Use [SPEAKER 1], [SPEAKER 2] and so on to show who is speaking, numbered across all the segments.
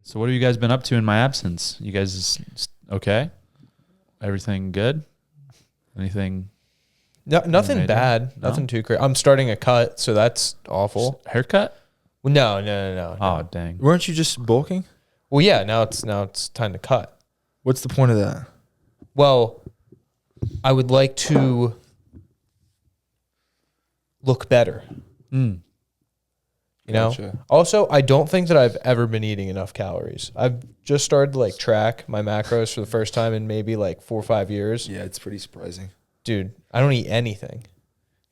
[SPEAKER 1] So what have you guys been up to in my absence? You guys okay? Everything good? Anything?
[SPEAKER 2] No, nothing
[SPEAKER 1] major?
[SPEAKER 2] bad.
[SPEAKER 1] No?
[SPEAKER 2] Nothing too crazy. I'm starting a cut, so that's awful.
[SPEAKER 1] Haircut?
[SPEAKER 2] Well, no.
[SPEAKER 1] Oh, dang.
[SPEAKER 3] Weren't you just bulking?
[SPEAKER 2] Well, yeah. Now it's time to cut.
[SPEAKER 3] What's the point of that?
[SPEAKER 2] Well, I would like to look better.
[SPEAKER 1] Mm.
[SPEAKER 2] You know.
[SPEAKER 3] Gotcha.
[SPEAKER 2] Also, I don't think that I've ever been eating enough calories. I've just started to like track my macros for the first time in maybe like 4 or 5 years.
[SPEAKER 3] Yeah, it's pretty surprising.
[SPEAKER 2] Dude, I don't eat anything.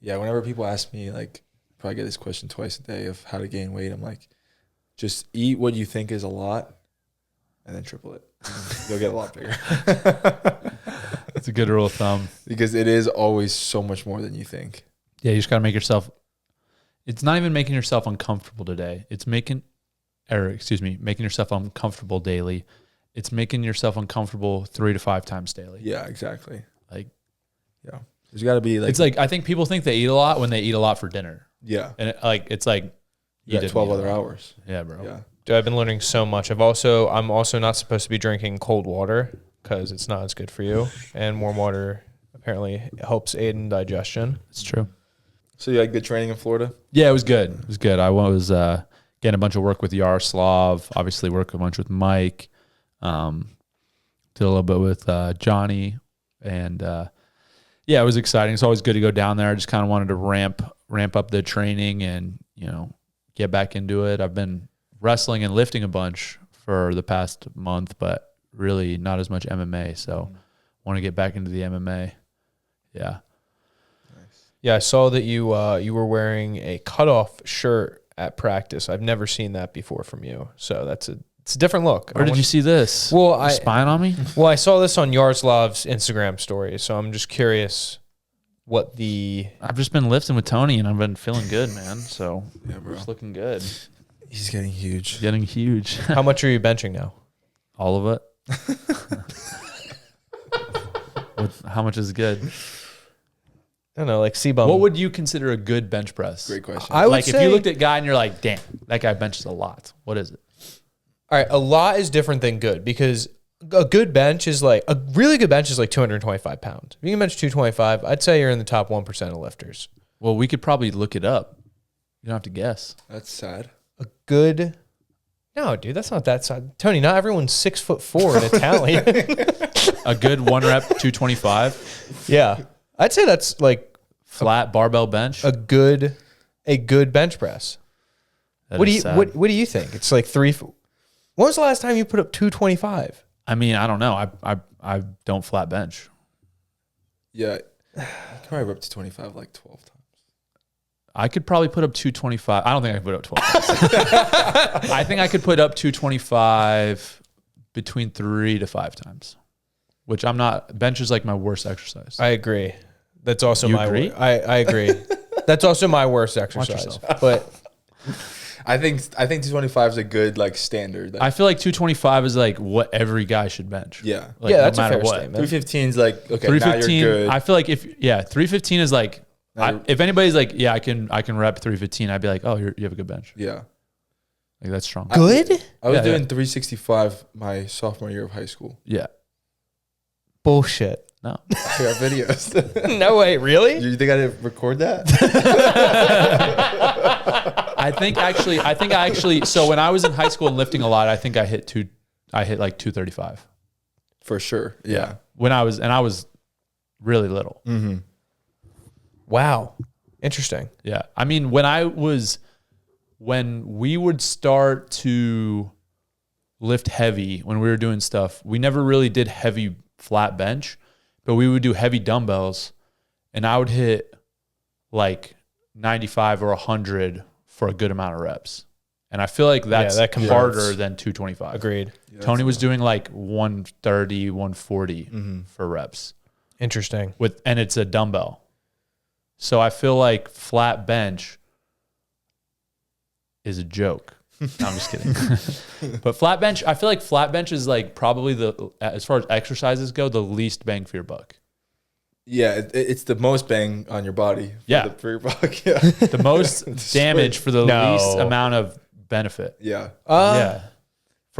[SPEAKER 3] Yeah, whenever people ask me, like, probably get this question twice a day of how to gain weight, I'm like, just eat what you think is a lot and then triple it. You'll get a lot bigger.
[SPEAKER 1] That's a good rule of thumb.
[SPEAKER 3] Because it is always so much more than you think.
[SPEAKER 1] Yeah, you just got to make yourself. It's not even making yourself uncomfortable today. It's making yourself uncomfortable daily. It's making yourself uncomfortable 3 to 5 times daily.
[SPEAKER 3] Yeah, exactly.
[SPEAKER 1] Like,
[SPEAKER 3] yeah. There's got to be like.
[SPEAKER 1] it's like, I think people think they eat a lot when they eat a lot for dinner.
[SPEAKER 3] Yeah.
[SPEAKER 1] And it's like,
[SPEAKER 3] You got 12 other hours.
[SPEAKER 1] Yeah, bro.
[SPEAKER 3] Yeah.
[SPEAKER 2] Dude, I've been learning so much. I'm also not supposed to be drinking cold water because it's not as good for you. And warm water apparently helps aid in digestion.
[SPEAKER 1] It's true.
[SPEAKER 3] So you had good training in Florida?
[SPEAKER 1] Yeah, it was good. It was good. I was getting a bunch of work with Yaroslav, obviously work a bunch with Mike, did a little bit with Johnny, and yeah, it was exciting. It's always good to go down there. I just kind of wanted to ramp up the training and, get back into it. I've been wrestling and lifting a bunch for the past month, but really not as much MMA, so want to get back into the MMA. Yeah.
[SPEAKER 2] Yeah, I saw that you were wearing a cutoff shirt at practice. I've never seen that before from you. So it's a different look.
[SPEAKER 1] Where did you see this?
[SPEAKER 2] Well,
[SPEAKER 1] You're spying on me?
[SPEAKER 2] Well, I saw this on Yaroslav's Instagram story, so I'm just curious what
[SPEAKER 1] I've just been lifting with Tony, and I've been feeling good, man. So
[SPEAKER 3] Yeah, bro.
[SPEAKER 1] it's looking good.
[SPEAKER 3] He's getting huge.
[SPEAKER 1] Getting huge.
[SPEAKER 2] How much are you benching now?
[SPEAKER 1] All of it. How much is good?
[SPEAKER 2] I don't know, like C-bum.
[SPEAKER 1] What would you consider a good bench press?
[SPEAKER 3] Great question.
[SPEAKER 2] I would
[SPEAKER 1] Like if
[SPEAKER 2] say,
[SPEAKER 1] you looked at a guy and you're like, damn, that guy benches a lot. What is it?
[SPEAKER 2] all right, a lot is different than good because a good bench is like, a really good bench is like 225 pounds. If you can bench 225, I'd say you're in the top 1% of lifters.
[SPEAKER 1] Well, we could probably look it up. You don't have to guess.
[SPEAKER 3] That's sad.
[SPEAKER 2] No, dude, that's not that side. Tony, not everyone's 6'4" in Italian.
[SPEAKER 1] A good 1 rep, 225,
[SPEAKER 2] Yeah. I'd say that's like
[SPEAKER 1] flat barbell bench.
[SPEAKER 2] a good bench press.
[SPEAKER 1] That
[SPEAKER 2] What
[SPEAKER 1] is
[SPEAKER 2] do you
[SPEAKER 1] sad.
[SPEAKER 2] what do you think? It's like when was the last time you put up 225?
[SPEAKER 1] I mean, I don't know. I don't flat bench.
[SPEAKER 3] Yeah. I can probably rep to 25 like 12 times.
[SPEAKER 1] I could probably put up 225. I don't think I could put up 12. I think I could put up 225 between 3 to 5 times, which I'm not. Bench is like my worst exercise.
[SPEAKER 2] I agree. That's also
[SPEAKER 1] You
[SPEAKER 2] my
[SPEAKER 1] agree?
[SPEAKER 2] I agree. That's also my worst
[SPEAKER 1] Watch
[SPEAKER 2] exercise.
[SPEAKER 1] yourself.
[SPEAKER 2] But
[SPEAKER 3] I think 225 is a good like standard.
[SPEAKER 1] I feel like 225 is like what every guy should bench.
[SPEAKER 3] Yeah.
[SPEAKER 1] Like,
[SPEAKER 2] yeah, that's
[SPEAKER 1] no
[SPEAKER 2] a
[SPEAKER 1] matter
[SPEAKER 2] fair
[SPEAKER 1] what.
[SPEAKER 2] statement.
[SPEAKER 3] 315 is like, okay, now
[SPEAKER 1] 315.
[SPEAKER 3] you're good.
[SPEAKER 1] I feel like 315 is like, if anybody's like, yeah, I can rep 315, I'd be like, oh, you have a good bench.
[SPEAKER 3] Yeah.
[SPEAKER 1] Like that's strong.
[SPEAKER 2] Good?
[SPEAKER 3] I was
[SPEAKER 1] Yeah,
[SPEAKER 3] doing
[SPEAKER 1] yeah.
[SPEAKER 3] 365 my sophomore year of high school.
[SPEAKER 1] Yeah.
[SPEAKER 2] Bullshit.
[SPEAKER 1] No.
[SPEAKER 3] I got videos.
[SPEAKER 2] No way, really?
[SPEAKER 3] You think I didn't record that?
[SPEAKER 1] I think actually. So when I was in high school and lifting a lot, I think I hit like 235.
[SPEAKER 3] For sure. Yeah.
[SPEAKER 1] When I was really little.
[SPEAKER 3] Mm-hmm.
[SPEAKER 2] Wow. Interesting.
[SPEAKER 1] Yeah. I mean, when we would start to lift heavy, when we were doing stuff, we never really did heavy flat bench, but we would do heavy dumbbells, and I would hit like 95 or 100 for a good amount of reps. And I feel like that's
[SPEAKER 2] that converts.
[SPEAKER 1] harder than 225.
[SPEAKER 2] Agreed.
[SPEAKER 3] Yeah,
[SPEAKER 1] Tony was doing like 130, 140 for reps
[SPEAKER 2] Interesting.
[SPEAKER 1] and it's a dumbbell. So I feel like flat bench is a joke. No, I'm just kidding. But flat bench, I feel like flat bench is like probably as far as exercises go, the least bang for your buck.
[SPEAKER 3] Yeah, it's the most bang on your body.
[SPEAKER 1] Yeah.
[SPEAKER 3] For your buck. Yeah.
[SPEAKER 1] The most damage for the
[SPEAKER 2] No.
[SPEAKER 1] least amount of benefit.
[SPEAKER 3] Yeah.
[SPEAKER 1] Yeah.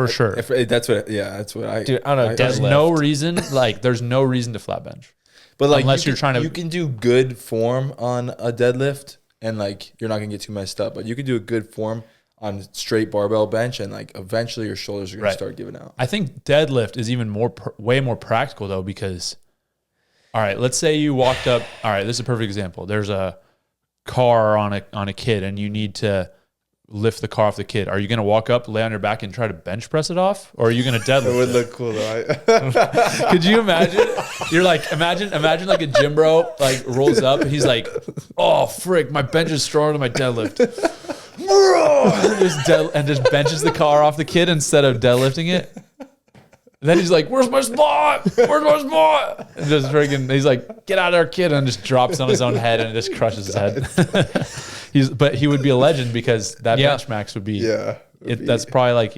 [SPEAKER 1] for sure.
[SPEAKER 3] That's what I.
[SPEAKER 2] Dude, I don't know.
[SPEAKER 1] There's
[SPEAKER 2] Deadlift.
[SPEAKER 1] no reason, there's no reason to flat bench.
[SPEAKER 3] But like,
[SPEAKER 1] unless you're trying to,
[SPEAKER 3] you can do good form on a deadlift, and like you're not gonna get too messed up. But you can do a good form on straight barbell bench, and like eventually your shoulders are gonna start giving out.
[SPEAKER 1] I think deadlift is even way more practical though, because, all right, let's say you walked up. All right, this is a perfect example. There's a car on a kid, and you need to lift the car off the kid. Are you going to walk up, lay on your back, and try to bench press it off, or are you going to deadlift?
[SPEAKER 3] It would look cool though.
[SPEAKER 1] Could you imagine? You're like, imagine like a gym bro like rolls up, and he's like, "Oh frick, my bench is stronger than my deadlift." and just benches the car off the kid instead of deadlifting it. And then he's like, "Where's my spot? Where's my spot?" And just freaking, he's like, "Get out of there, kid!" And just drops on his own head and just crushes his head. But he would be a legend because that bench max would be. That's probably like,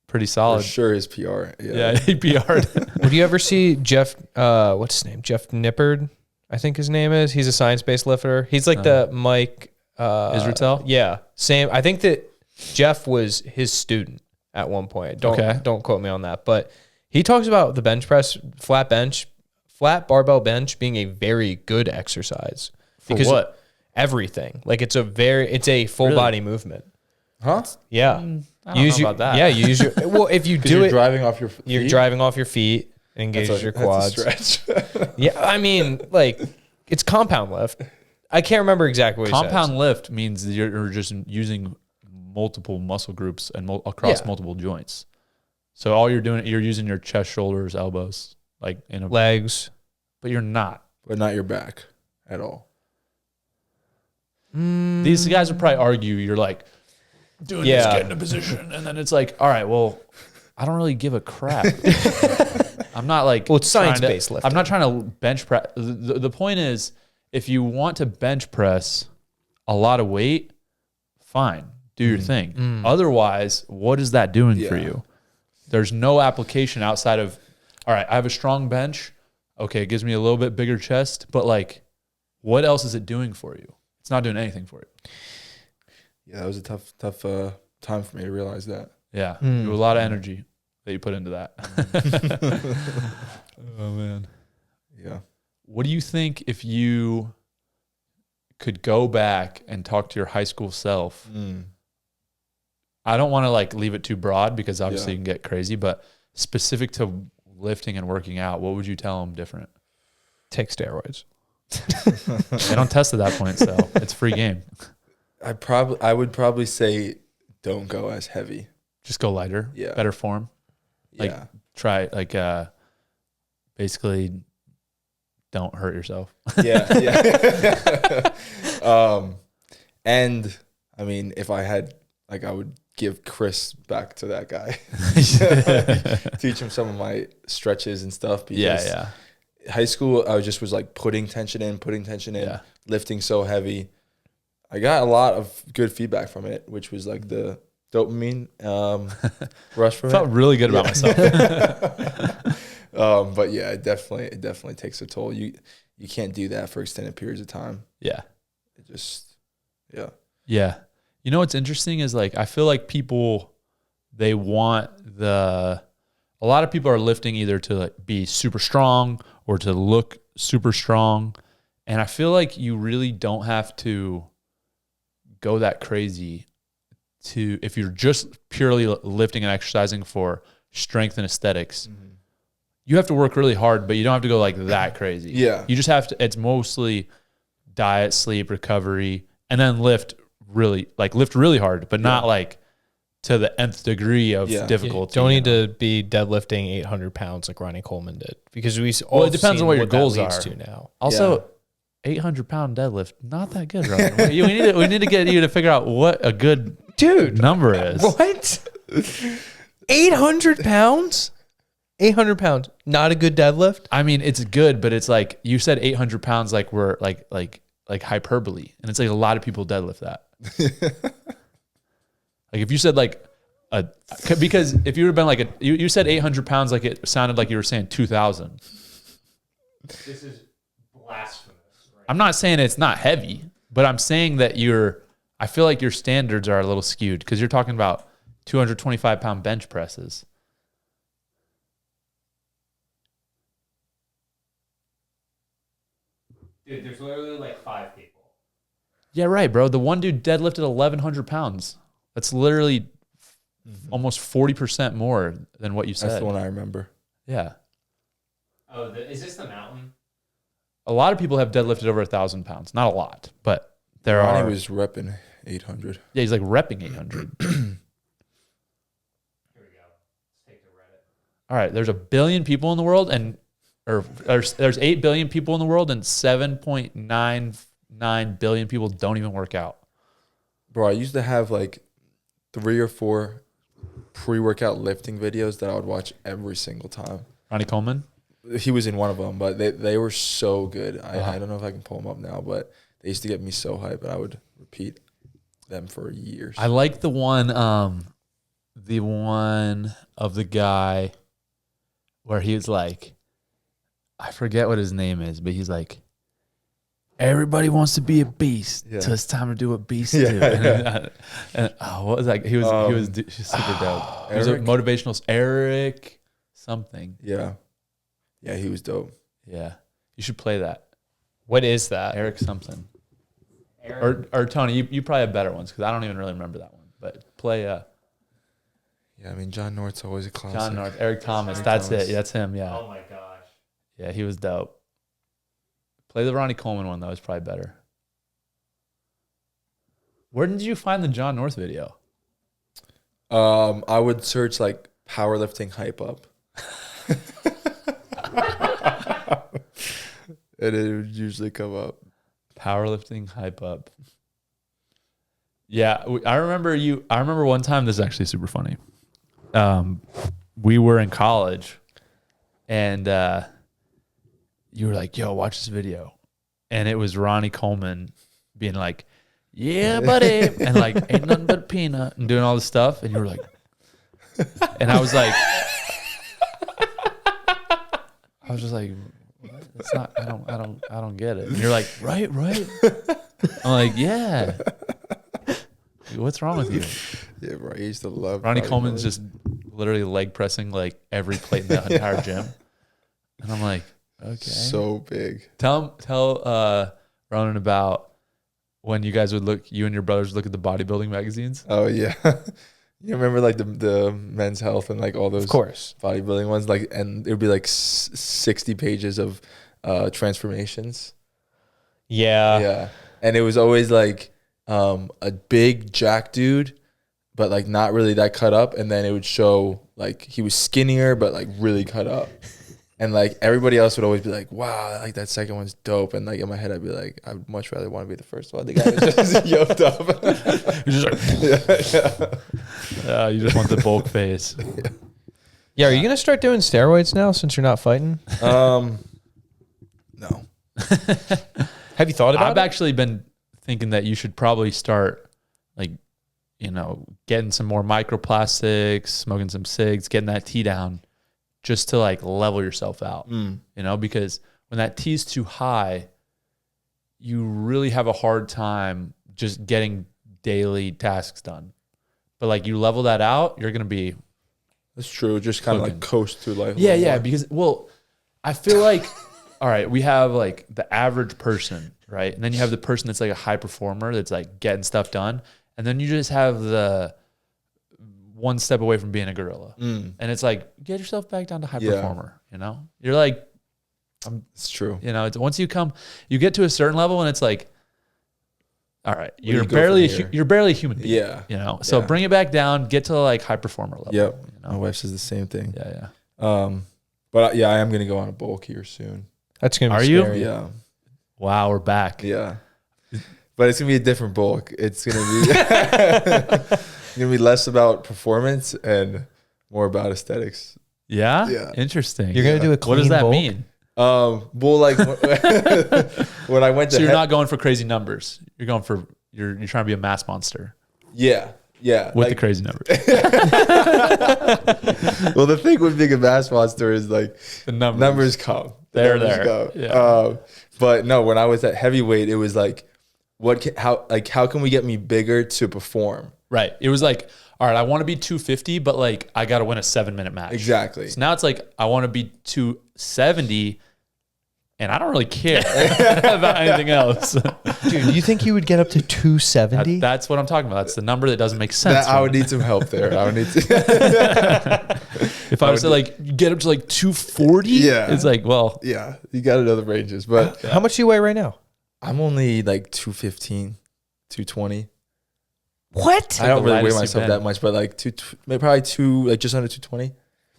[SPEAKER 1] pretty solid.
[SPEAKER 3] For sure, his PR.
[SPEAKER 1] Yeah, he PR'd.
[SPEAKER 2] Would you ever see Jeff? What's his name? Jeff Nippard, I think his name is. He's a science-based lifter. He's like the Mike
[SPEAKER 1] Israel.
[SPEAKER 2] Yeah, same. I think that Jeff was his student at one point. Don't quote me on that, but he talks about the bench press, flat barbell bench being a very good exercise.
[SPEAKER 1] Because what?
[SPEAKER 2] Everything. Like it's a full body movement.
[SPEAKER 3] Huh?
[SPEAKER 2] Yeah.
[SPEAKER 1] I don't know about that.
[SPEAKER 2] Yeah, you use your well, if you do
[SPEAKER 3] you're
[SPEAKER 2] it
[SPEAKER 3] driving off your feet.
[SPEAKER 2] You're driving off your feet, engages your quads.
[SPEAKER 3] That's a stretch.
[SPEAKER 2] Yeah, I mean, like it's compound lift. I can't remember exactly what he says.
[SPEAKER 1] Compound lift means you're just using multiple muscle groups and across multiple joints. So all you're doing, you're using your chest, shoulders, elbows, like
[SPEAKER 2] legs,
[SPEAKER 1] but you're not.
[SPEAKER 3] But not your back at all.
[SPEAKER 1] These guys would probably argue you're like doing this, getting a position, and then it's like, all right, well, I don't really give a crap. I'm not like,
[SPEAKER 2] well, it's science-based lifting.
[SPEAKER 1] I'm not trying to bench press. The point is, if you want to bench press a lot of weight, fine, do your thing. Otherwise, what is that doing for you? There's no application outside of, all right, I have a strong bench. Okay, it gives me a little bit bigger chest, but like, what else is it doing for you? It's not doing anything for you.
[SPEAKER 3] Yeah, that was a tough time for me to realize that.
[SPEAKER 1] Yeah, there was a lot of energy that you put into that. Oh, man.
[SPEAKER 3] Yeah.
[SPEAKER 1] What do you think if you could go back and talk to your high school self? I don't want to like leave it too broad because obviously you can get crazy, but specific to lifting and working out, what would you tell them different?
[SPEAKER 2] Take steroids.
[SPEAKER 1] They don't test at that point, so it's free game.
[SPEAKER 3] I would probably say don't go as heavy.
[SPEAKER 1] Just go lighter.
[SPEAKER 3] Yeah.
[SPEAKER 1] Better form. Like try basically don't hurt yourself.
[SPEAKER 3] Yeah. And I mean, if I had I would give Chris back to that guy. Teach him some of my stretches and stuff because high school I was like putting tension in, lifting so heavy. I got a lot of good feedback from it, which was like the dopamine rush from it.
[SPEAKER 1] Felt really good about myself.
[SPEAKER 3] But yeah, it definitely takes a toll. You can't do that for extended periods of time.
[SPEAKER 1] Yeah.
[SPEAKER 3] It just
[SPEAKER 1] Yeah. You know what's interesting is like I feel like people they want a lot of people are lifting either to like be super strong or to look super strong. And I feel like you really don't have to go that crazy if you're just purely lifting and exercising for strength and aesthetics. You have to work really hard, but you don't have to go like that crazy.
[SPEAKER 3] Yeah.
[SPEAKER 1] You just have to, it's mostly diet, sleep, recovery, and then lift really hard, but not like to the nth degree of difficulty.
[SPEAKER 2] You don't need to be deadlifting 800 pounds like Ronnie Coleman did because it
[SPEAKER 1] depends on what your goals are.
[SPEAKER 2] Now.
[SPEAKER 1] Also, 800-pound deadlift, not that good, Ronan. we need to get you to figure out what a good number is.
[SPEAKER 2] What? 800 pounds? 800 pounds, not a good deadlift?
[SPEAKER 1] I mean, it's good, but it's like you said 800 pounds like we're like hyperbole. And it's like a lot of people deadlift that. Like if you said because if you would have been like you said 800 pounds like it sounded like you were saying 2,000.
[SPEAKER 2] This is blasphemous. Right?
[SPEAKER 1] I'm not saying it's not heavy, but I'm saying that I feel like your standards are a little skewed because you're talking about 225-pound bench presses.
[SPEAKER 2] Dude, there's literally like 5 people.
[SPEAKER 1] Yeah, right, bro. The one dude deadlifted 1,100 pounds. That's literally almost 40% more than what you said.
[SPEAKER 3] That's the one I remember.
[SPEAKER 1] Yeah.
[SPEAKER 2] Oh, is this the mountain?
[SPEAKER 1] A lot of people have deadlifted over 1,000 pounds. Not a lot, but there
[SPEAKER 3] Ronnie
[SPEAKER 1] are.
[SPEAKER 3] was repping 800.
[SPEAKER 1] Yeah, he's like repping 800.
[SPEAKER 2] Here we go. Let's take to Reddit.
[SPEAKER 1] All right, there's 1 billion people in the world, there's 8 billion people in the world, and 7.99 billion people don't even work out.
[SPEAKER 3] Bro, I used to have like 3 or 4 pre-workout lifting videos that I would watch every single time.
[SPEAKER 1] Ronnie Coleman?
[SPEAKER 3] He was in one of them, but they were so good. I don't know if I can pull them up now, but they used to get me so hyped, but I would repeat them for years.
[SPEAKER 1] I like the one of the guy where he was like, I forget what his name is, but he's like, everybody wants to be a beast, so it's time to do what beasts do.
[SPEAKER 3] Yeah.
[SPEAKER 1] And what was that? He was super dope. He was a motivational Eric something.
[SPEAKER 3] Yeah, he was dope.
[SPEAKER 1] Yeah, you should play that.
[SPEAKER 2] What is that?
[SPEAKER 1] Eric something. Or Tony, you probably have better ones because I don't even really remember that one. But play.
[SPEAKER 3] Yeah, I mean John North's always a classic.
[SPEAKER 1] John North, Eric Thomas.
[SPEAKER 3] Eric
[SPEAKER 1] That's
[SPEAKER 3] Thomas.
[SPEAKER 1] it. That's him. Yeah.
[SPEAKER 2] Oh my gosh.
[SPEAKER 1] Yeah, he was dope. Play the Ronnie Coleman one. That was probably better. Where did you find the John North video?
[SPEAKER 3] I would search like powerlifting hype up. And it would usually come up.
[SPEAKER 1] Powerlifting hype up. Yeah, I remember one time, this is actually super funny. We were in college and you were like, yo, watch this video. And it was Ronnie Coleman being like, yeah, buddy. And like, ain't nothing but peanut and doing all this stuff. And you were like, and I was like, just like, what? It's not, I don't get it. And you're like, right. I'm like, yeah. What's wrong with you?
[SPEAKER 3] Yeah, bro. I used to love
[SPEAKER 1] Ronnie Coleman's just literally leg pressing like every plate in the entire gym. And I'm like, okay.
[SPEAKER 3] So big.
[SPEAKER 1] Tell Ronan about when you guys you and your brothers would look at the bodybuilding magazines.
[SPEAKER 3] Oh yeah. You remember like the Men's Health and like all those
[SPEAKER 2] Of course.
[SPEAKER 3] bodybuilding ones, like, and it would be like 60 pages of transformations.
[SPEAKER 2] Yeah.
[SPEAKER 3] And it was always like a big jack dude, but like not really that cut up, and then it would show like he was skinnier but like really cut up. And like everybody else would always be like, wow, like that second one's dope. And like in my head, I'd be like, I'd much rather want to be the first one. The guy was just yoked up.
[SPEAKER 1] You're just like, you just want the bulk face.
[SPEAKER 2] Yeah, are you gonna start doing steroids now since you're not fighting?
[SPEAKER 3] No.
[SPEAKER 2] Have you thought about
[SPEAKER 1] I've
[SPEAKER 2] it?
[SPEAKER 1] actually been thinking that you should probably start like, getting some more microplastics, smoking some cigs, getting that tea down just to like level yourself out, because when that tea is too high, you really have a hard time just getting daily tasks done. But like you level that out, you're going to be.
[SPEAKER 3] That's true. Just kind of like coast through life.
[SPEAKER 1] Yeah. Because, I feel like, all right, we have like the average person, right? And then you have the person that's like a high performer that's like getting stuff done. And then you just have the one step away from being a gorilla. And it's like, get yourself back down to high performer, You're like,
[SPEAKER 3] it's true.
[SPEAKER 1] It's once you get to a certain level and it's like, all right, you're barely a human being.
[SPEAKER 3] Yeah.
[SPEAKER 1] So bring it back down, get to like high performer level.
[SPEAKER 3] Yep. My wife says the same thing.
[SPEAKER 1] Yeah.
[SPEAKER 3] But I am going to go on a bulk here soon.
[SPEAKER 2] That's gonna be
[SPEAKER 1] Are you?
[SPEAKER 2] scary.
[SPEAKER 3] Yeah.
[SPEAKER 1] Wow, we're back.
[SPEAKER 3] Yeah. But it's going to be a different bulk. It's going to be less about performance and more about aesthetics.
[SPEAKER 1] Yeah?
[SPEAKER 3] Yeah.
[SPEAKER 1] Interesting.
[SPEAKER 2] You're gonna do a clean
[SPEAKER 1] What does that
[SPEAKER 2] bulk?
[SPEAKER 1] mean?
[SPEAKER 3] Well, like when I went to
[SPEAKER 1] So you're not going for crazy numbers. You're going for you're trying to be a mass monster.
[SPEAKER 3] Yeah.
[SPEAKER 1] With the crazy numbers.
[SPEAKER 3] Well, the thing with being a mass monster is like
[SPEAKER 1] The
[SPEAKER 3] numbers come.
[SPEAKER 1] They're
[SPEAKER 3] Numbers
[SPEAKER 1] there.
[SPEAKER 3] go.
[SPEAKER 1] Yeah.
[SPEAKER 3] But no, when I was at heavyweight, it was like, how can we get me bigger to perform?
[SPEAKER 1] Right. It was like, all right, I want to be 250, but like I got to win a 7-minute match.
[SPEAKER 3] Exactly.
[SPEAKER 1] So now it's like I want to be 270, and I don't really care about anything else.
[SPEAKER 2] Dude, you think you would get up to 270?
[SPEAKER 1] That's what I'm talking about. That's the number that doesn't make sense.
[SPEAKER 3] I would need some help there. I would need to.
[SPEAKER 1] If I was to like get up to like 240, it's like, well,
[SPEAKER 3] yeah, you got to know the ranges. But
[SPEAKER 2] how much do you weigh right now?
[SPEAKER 3] I'm only like 215, 220.
[SPEAKER 2] What?
[SPEAKER 3] I don't really weigh myself that much, but like probably like just under 220.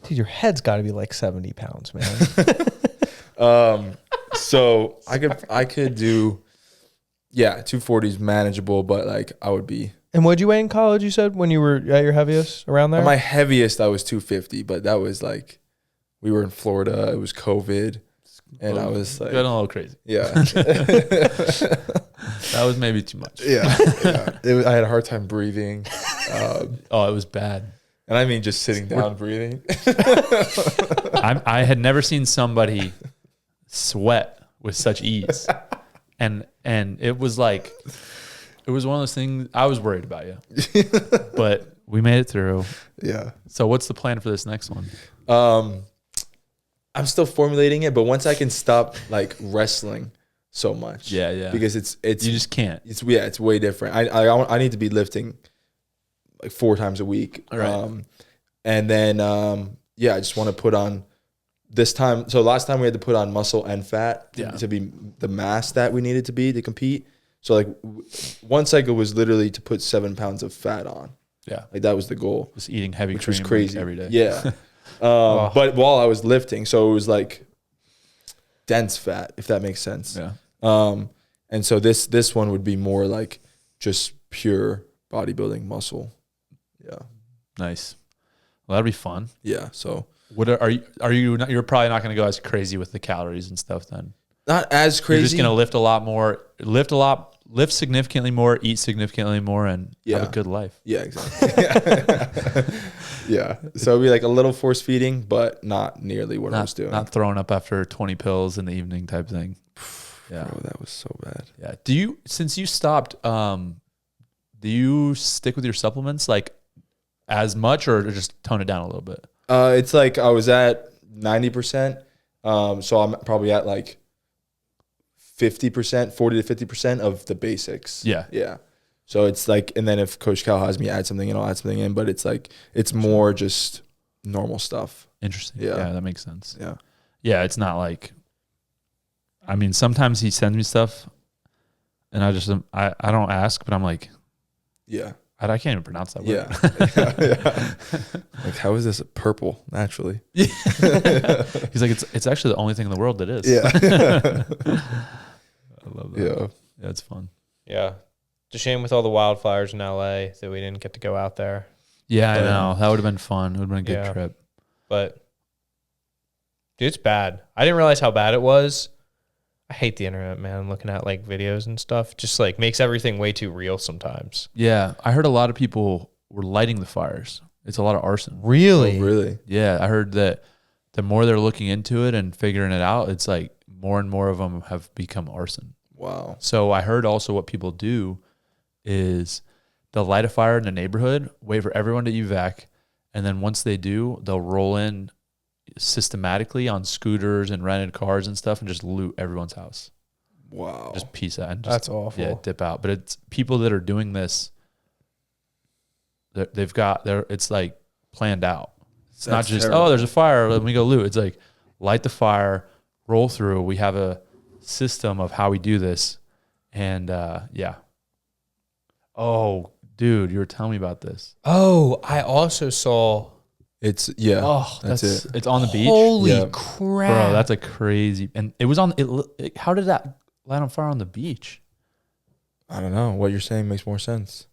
[SPEAKER 2] Dude, your head's got to be like 70 pounds, man.
[SPEAKER 3] So I could do, 240 is manageable, but like I would be.
[SPEAKER 2] And what'd you weigh in college, you said, when you were at your heaviest, around there?
[SPEAKER 3] At my heaviest, I was 250, but that was like, we were in Florida, it was COVID, and I was like.
[SPEAKER 1] Getting a little crazy.
[SPEAKER 3] Yeah.
[SPEAKER 1] That was maybe too much.
[SPEAKER 3] Yeah. I had a hard time breathing.
[SPEAKER 1] It was bad.
[SPEAKER 3] And I mean just sitting down breathing.
[SPEAKER 1] I had never seen somebody sweat with such ease. And it was like, it was one of those things, I was worried about you. But we made it through.
[SPEAKER 3] Yeah.
[SPEAKER 1] So what's the plan for this next one?
[SPEAKER 3] I'm still formulating it, but once I can stop like wrestling so much.
[SPEAKER 1] Yeah.
[SPEAKER 3] Because it's
[SPEAKER 1] you just can't.
[SPEAKER 3] It's way different. I need to be lifting like 4 times a week.
[SPEAKER 1] Right.
[SPEAKER 3] And then I just want to put on this time. So last time we had to put on muscle and fat to be the mass that we needed to be to compete. So like one cycle was literally to put 7 pounds of fat on.
[SPEAKER 1] Yeah.
[SPEAKER 3] Like that was the goal.
[SPEAKER 1] Just eating heavy
[SPEAKER 3] which
[SPEAKER 1] cream
[SPEAKER 3] was crazy
[SPEAKER 1] every day.
[SPEAKER 3] Yeah. But while I was lifting, so it was like dense fat, if that makes sense.
[SPEAKER 1] Yeah.
[SPEAKER 3] And so this one would be more like just pure bodybuilding muscle. Yeah.
[SPEAKER 1] Nice. Well, that'd be fun.
[SPEAKER 3] Yeah. So
[SPEAKER 1] What you're probably not going to go as crazy with the calories and stuff then.
[SPEAKER 3] not as crazy.
[SPEAKER 1] You're just going to lift a lot more, lift significantly more, eat significantly more, and have a good life.
[SPEAKER 3] Yeah, exactly. Yeah. So it'd be like a little force feeding, but not nearly what I was doing.
[SPEAKER 1] Not throwing up after 20 pills in the evening type thing. Yeah.
[SPEAKER 3] Bro, that was so bad.
[SPEAKER 1] Yeah. Since you stopped, do you stick with your supplements like as much or just tone it down a little bit?
[SPEAKER 3] It's like I was at 90%. So I'm probably at like 50%, 40 to 50% of the basics.
[SPEAKER 1] Yeah.
[SPEAKER 3] Yeah. So it's like, and then if Coach Cal has me add something in, I'll add something in, but it's like, it's more just normal stuff.
[SPEAKER 1] Interesting.
[SPEAKER 3] Yeah.
[SPEAKER 1] Yeah, that makes sense.
[SPEAKER 3] Yeah.
[SPEAKER 1] Yeah, it's not like, I mean, sometimes he sends me stuff and I don't ask, but I'm like,
[SPEAKER 3] yeah.
[SPEAKER 1] I can't even pronounce that word.
[SPEAKER 3] Yeah. Like, how is this purple naturally?
[SPEAKER 1] He's like, it's actually the only thing in the world that is.
[SPEAKER 3] Yeah.
[SPEAKER 1] I love that. Yeah, it's fun.
[SPEAKER 2] Yeah. It's a shame with all the wildfires in LA that we didn't get to go out there.
[SPEAKER 1] Yeah, I know. That would have been fun. It would have been a good trip.
[SPEAKER 2] But dude, it's bad. I didn't realize how bad it was. I hate the internet, man. Looking at like videos and stuff just like makes everything way too real sometimes.
[SPEAKER 1] Yeah, I heard a lot of people were lighting the fires. It's a lot of arson.
[SPEAKER 2] Really?
[SPEAKER 3] Oh, really?
[SPEAKER 1] Yeah, I heard that the more they're looking into it and figuring it out, it's like more and more of them have become arson.
[SPEAKER 3] Wow.
[SPEAKER 1] So I heard also what people do is they'll light a fire in the neighborhood, wait for everyone to evac, and then once they do, they'll roll in systematically on scooters and rented cars and stuff and just loot everyone's house.
[SPEAKER 3] Wow.
[SPEAKER 1] Just peace out. And just,
[SPEAKER 2] that's awful.
[SPEAKER 1] Yeah, dip out. But it's people that are doing this, it's like planned out. It's not just, terrible. Oh, there's a fire, let me go loot. It's like light the fire, roll through. We have a system of how we do this. And yeah. Oh, dude, you were telling me about this.
[SPEAKER 2] Oh, I also saw.
[SPEAKER 3] It's
[SPEAKER 1] that's it. It's on the beach.
[SPEAKER 2] Holy crap,
[SPEAKER 1] bro! That's a crazy. And it was on. How did that light on fire on the beach?
[SPEAKER 3] I don't know. What you're saying makes more sense.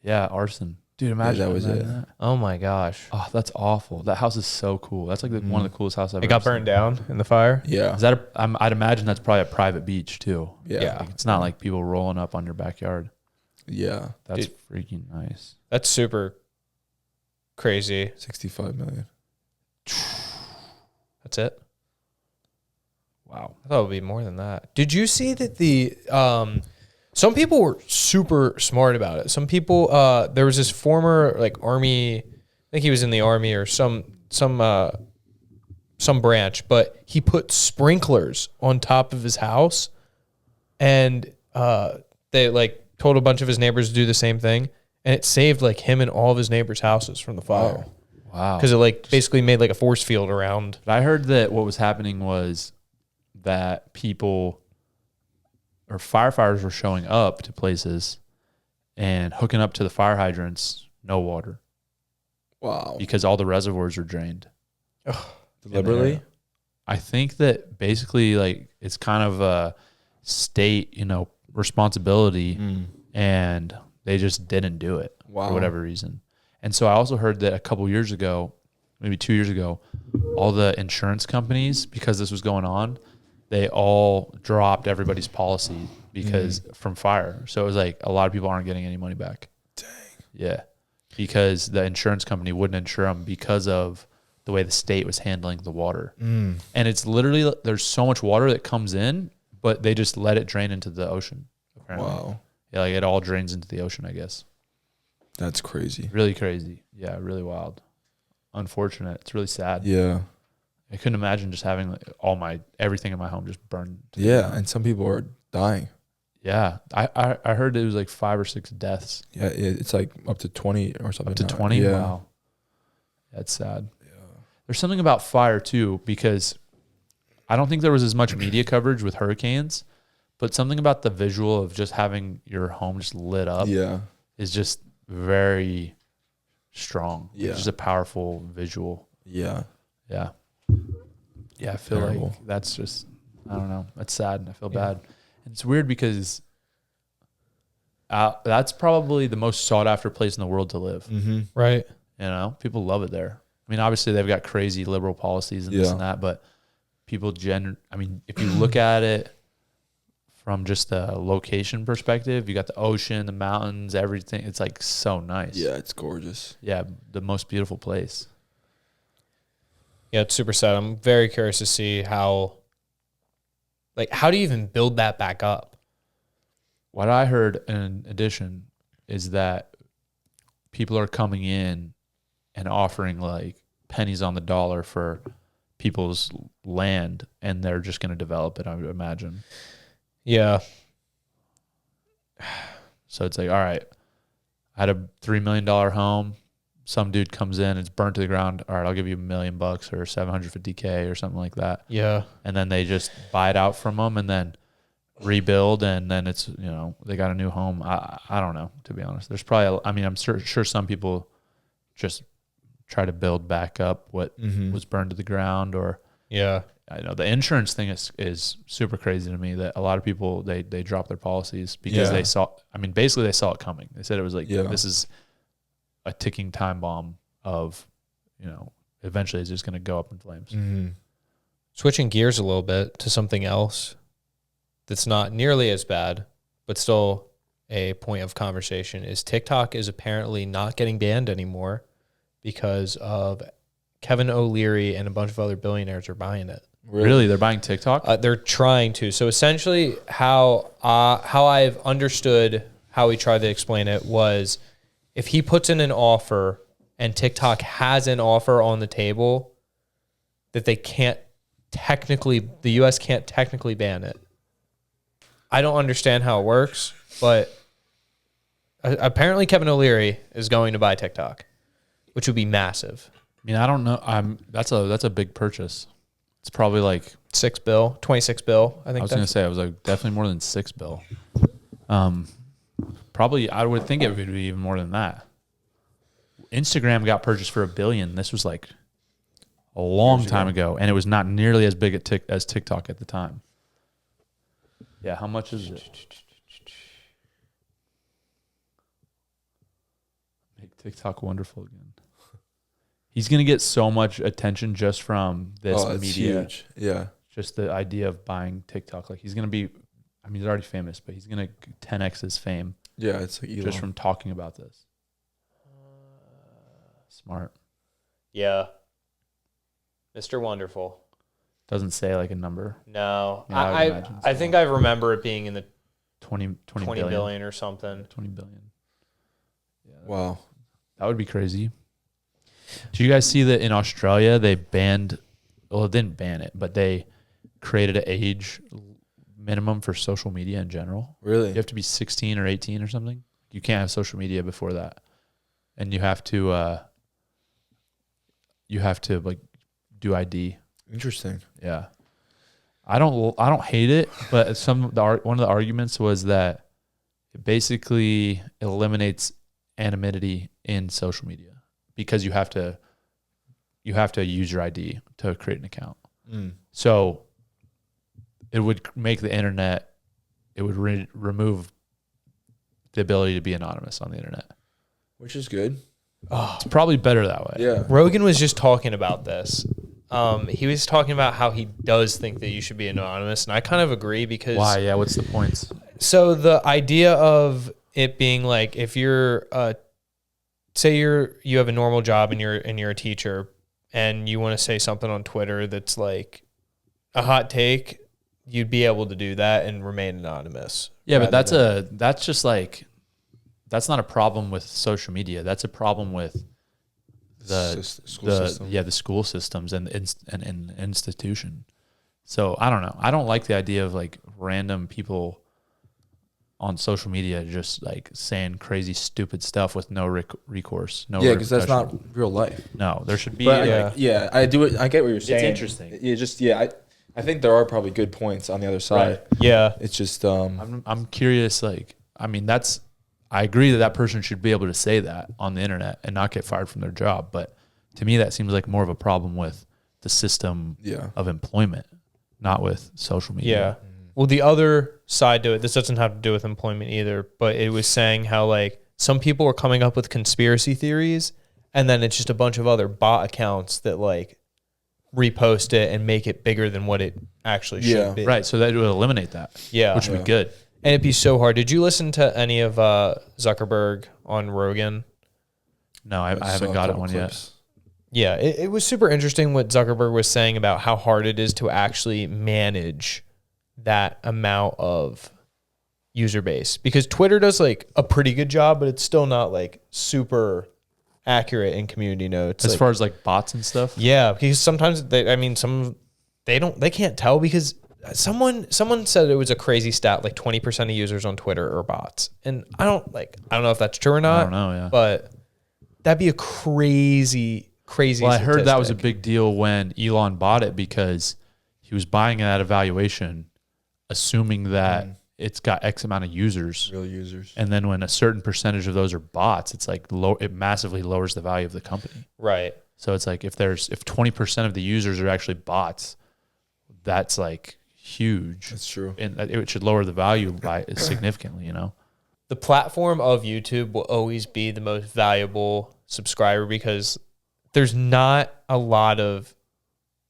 [SPEAKER 1] Yeah, arson, dude. Imagine
[SPEAKER 3] that was it.
[SPEAKER 1] That.
[SPEAKER 2] Oh my gosh.
[SPEAKER 1] Oh, that's awful. That house is so cool. That's like one of the coolest houses I've ever seen.
[SPEAKER 2] It got burned down in the fire.
[SPEAKER 3] Yeah.
[SPEAKER 1] Is that? I'd imagine that's probably a private beach too.
[SPEAKER 3] Yeah.
[SPEAKER 1] Like, it's not like people rolling up on your backyard.
[SPEAKER 3] Yeah.
[SPEAKER 1] That's freaking nice.
[SPEAKER 2] That's super crazy.
[SPEAKER 3] 65 million.
[SPEAKER 2] That's it?
[SPEAKER 1] Wow.
[SPEAKER 2] I thought it would be more than that. Did you see that Some people were super smart about it. Some people, there was this former like army, I think he was in the army or some branch, but he put sprinklers on top of his house, and they like told a bunch of his neighbors to do the same thing, and it saved like him and all of his neighbors' houses from the fire.
[SPEAKER 1] Wow.
[SPEAKER 2] Because it like basically made like a force field around.
[SPEAKER 1] But I heard that what was happening was that people or firefighters were showing up to places and hooking up to the fire hydrants, no water.
[SPEAKER 3] Wow.
[SPEAKER 1] Because all the reservoirs are drained.
[SPEAKER 3] Deliberately?
[SPEAKER 1] I think that basically like it's kind of a state, responsibility, and they just didn't do it for whatever reason. And so I also heard that a couple years ago, maybe 2 years ago, all the insurance companies, because this was going on, they all dropped everybody's policy because from fire. So it was like a lot of people aren't getting any money back.
[SPEAKER 3] Dang.
[SPEAKER 1] Yeah. Because the insurance company wouldn't insure them because of the way the state was handling the water. And it's literally, there's so much water that comes in, but they just let it drain into the ocean. Apparently.
[SPEAKER 3] Wow.
[SPEAKER 1] Yeah, like it all drains into the ocean, I guess.
[SPEAKER 3] That's crazy.
[SPEAKER 1] Really crazy. Yeah, really wild. Unfortunate. It's really sad.
[SPEAKER 3] Yeah.
[SPEAKER 1] I couldn't imagine just having like everything in my home just burned.
[SPEAKER 3] Yeah, and some people are dying.
[SPEAKER 1] Yeah, I heard it was like 5 or 6 deaths.
[SPEAKER 3] Yeah, it's like up to 20 or something.
[SPEAKER 1] Up to
[SPEAKER 3] now.
[SPEAKER 1] 20?
[SPEAKER 3] Yeah.
[SPEAKER 1] Wow. That's sad. Yeah. There's something about fire too, because I don't think there was as much media coverage with hurricanes, but something about the visual of just having your home just lit up is just very strong.
[SPEAKER 3] Yeah.
[SPEAKER 1] It's just a powerful visual.
[SPEAKER 3] Yeah.
[SPEAKER 1] Yeah. Yeah, I feel like that's just, I don't know. That's sad. I feel bad. And it's weird because that's probably the most sought after place in the world to live.
[SPEAKER 2] Right.
[SPEAKER 1] People love it there. I mean, obviously they've got crazy liberal policies and this and that, but people if you look at it from just a location perspective, you got the ocean, the mountains, everything. It's like so nice.
[SPEAKER 3] Yeah, it's gorgeous.
[SPEAKER 1] Yeah, the most beautiful place.
[SPEAKER 2] Yeah, it's super sad. I'm very curious to see how do you even build that back up?
[SPEAKER 1] What I heard in addition is that people are coming in and offering like pennies on the dollar for people's land, and they're just going to develop it, I would imagine.
[SPEAKER 2] Yeah.
[SPEAKER 1] So it's like, all right, I had a $3 million home. Some dude comes in, it's burnt to the ground. All right, I'll give you $1 million or $750K or something like that.
[SPEAKER 2] Yeah.
[SPEAKER 1] And then they just buy it out from them and then rebuild, and then it's, they got a new home. I don't know, to be honest. There's probably, I'm sure some people just try to build back up what was burned to the ground, or I know the insurance thing is super crazy to me, that a lot of people, they drop their policies because they saw, basically they saw it coming. They said it was like, this is a ticking time bomb of, eventually it's just going to go up in flames.
[SPEAKER 2] Switching gears a little bit to something else that's not nearly as bad, but still a point of conversation, is TikTok is apparently not getting banned anymore because of Kevin O'Leary and a bunch of other billionaires are buying it.
[SPEAKER 1] Really? They're buying TikTok?
[SPEAKER 2] They're trying to. So essentially how I've understood how he tried to explain it was, if he puts in an offer and TikTok has an offer on the table, that the U.S. can't technically ban it. I don't understand how it works, but apparently Kevin O'Leary is going to buy TikTok, which would be massive.
[SPEAKER 1] I don't know. That's a big purchase. It's probably like
[SPEAKER 2] $26 billion. I think
[SPEAKER 1] I was going to say, I was like, definitely more than $6 billion. Probably, I would think it would be even more than that. Instagram got purchased for $1 billion. This was like a long time ago, and it was not nearly as big as TikTok at the time. Yeah, how much is it? Make TikTok wonderful again. He's going to get so much attention just from this media.
[SPEAKER 3] Huge. Yeah.
[SPEAKER 1] Just the idea of buying TikTok. Like, he's going to be, he's already famous, but he's going to 10x his fame.
[SPEAKER 3] Yeah, it's like Elon.
[SPEAKER 1] Just from talking about this. Smart.
[SPEAKER 2] Yeah. Mr. Wonderful.
[SPEAKER 1] Doesn't say like a number.
[SPEAKER 2] No.
[SPEAKER 1] Yeah,
[SPEAKER 2] I think I remember it being in the
[SPEAKER 1] 20
[SPEAKER 2] billion or something.
[SPEAKER 1] 20 billion.
[SPEAKER 3] Yeah, wow.
[SPEAKER 1] That would be crazy. Do you guys see that in Australia they banned, well, it didn't ban it, but they created an age minimum for social media in general?
[SPEAKER 3] Really?
[SPEAKER 1] You have to be 16 or 18 or something. You can't have social media before that. And you have to like do ID.
[SPEAKER 3] Interesting.
[SPEAKER 1] Yeah. I don't hate it, but one of the arguments was that it basically eliminates anonymity in social media because you have to use your ID to create an account. So it would make the internet, it would remove the ability to be anonymous on the internet,
[SPEAKER 3] which is good.
[SPEAKER 1] Oh, it's probably better that way.
[SPEAKER 3] Yeah.
[SPEAKER 2] Rogan was just talking about this. He was talking about how he does think that you should be anonymous, and I kind of agree because
[SPEAKER 1] why? Yeah. What's the points?
[SPEAKER 2] So the idea of it being like if you're say you have a normal job and you're a teacher and you want to say something on Twitter that's like a hot take, you'd be able to do that and remain anonymous.
[SPEAKER 1] Yeah, but that's not a problem with social media. That's a problem with the school systems and institution. So I don't know. I don't like the idea of like random people on social media just like saying crazy stupid stuff with no recourse.
[SPEAKER 3] Yeah, because that's not real life.
[SPEAKER 1] No, there should be.
[SPEAKER 3] But I do it. I get what you're saying.
[SPEAKER 1] It's interesting.
[SPEAKER 3] I think there are probably good points on the other side.
[SPEAKER 2] Right. Yeah,
[SPEAKER 3] it's just
[SPEAKER 1] I'm curious. Like, I mean, I agree that person should be able to say that on the internet and not get fired from their job. But to me, that seems like more of a problem with the system of employment, not with social media.
[SPEAKER 2] Yeah. Well, the other side to it, this doesn't have to do with employment either, but it was saying how like some people are coming up with conspiracy theories and then it's just a bunch of other bot accounts that like repost it and make it bigger than what it actually should be.
[SPEAKER 1] Right. So that would eliminate that.
[SPEAKER 2] Yeah.
[SPEAKER 1] Which would be good.
[SPEAKER 2] And it'd be so hard. Did you listen to any of Zuckerberg on Rogan?
[SPEAKER 1] No, I haven't got it one yet.
[SPEAKER 2] Yeah. It was super interesting what Zuckerberg was saying about how hard it is to actually manage that amount of user base, because Twitter does like a pretty good job, but it's still not like super accurate in community notes
[SPEAKER 1] as far as like bots and stuff.
[SPEAKER 2] Yeah, because sometimes they can't tell, because someone said it was a crazy stat, like 20% of users on Twitter are bots, and I don't know if that's true or not.
[SPEAKER 1] I don't know, yeah,
[SPEAKER 2] but that'd be a crazy
[SPEAKER 1] well, I heard that was a big deal when Elon bought it, because he was buying it at a valuation assuming that it's got X amount of users,
[SPEAKER 3] real users,
[SPEAKER 1] and then when a certain percentage of those are bots, it's like it massively lowers the value of the company.
[SPEAKER 2] Right.
[SPEAKER 1] So it's like if 20% of the users are actually bots, that's like huge.
[SPEAKER 3] That's true,
[SPEAKER 1] and it should lower the value by significantly. You know,
[SPEAKER 2] the platform of YouTube will always be the most valuable subscriber, because there's not a lot of.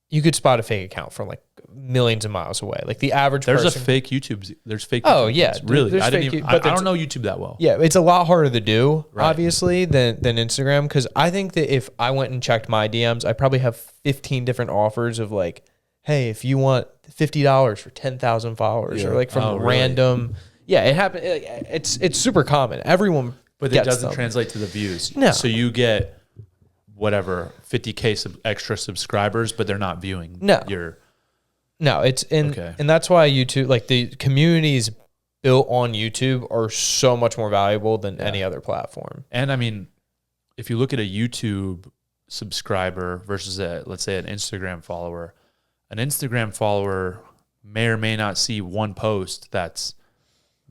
[SPEAKER 2] You could spot a fake account from like millions of miles away. Like the average person.
[SPEAKER 1] There's fake YouTube.
[SPEAKER 2] Oh, yeah.
[SPEAKER 1] Really? I don't know YouTube that well.
[SPEAKER 2] Yeah. It's a lot harder to do, obviously, than Instagram. Because I think that if I went and checked my DMs, I probably have 15 different offers of like, hey, if you want $50 for 10,000 followers, or like from random. Yeah, it happened. It's super common. Everyone
[SPEAKER 1] But it doesn't translate to the views.
[SPEAKER 2] No.
[SPEAKER 1] So you get whatever 50K extra subscribers, but they're not viewing
[SPEAKER 2] and that's why YouTube, like the communities built on YouTube, are so much more valuable than any other platform.
[SPEAKER 1] And I mean, if you look at a YouTube subscriber versus let's say an Instagram follower may or may not see one post that's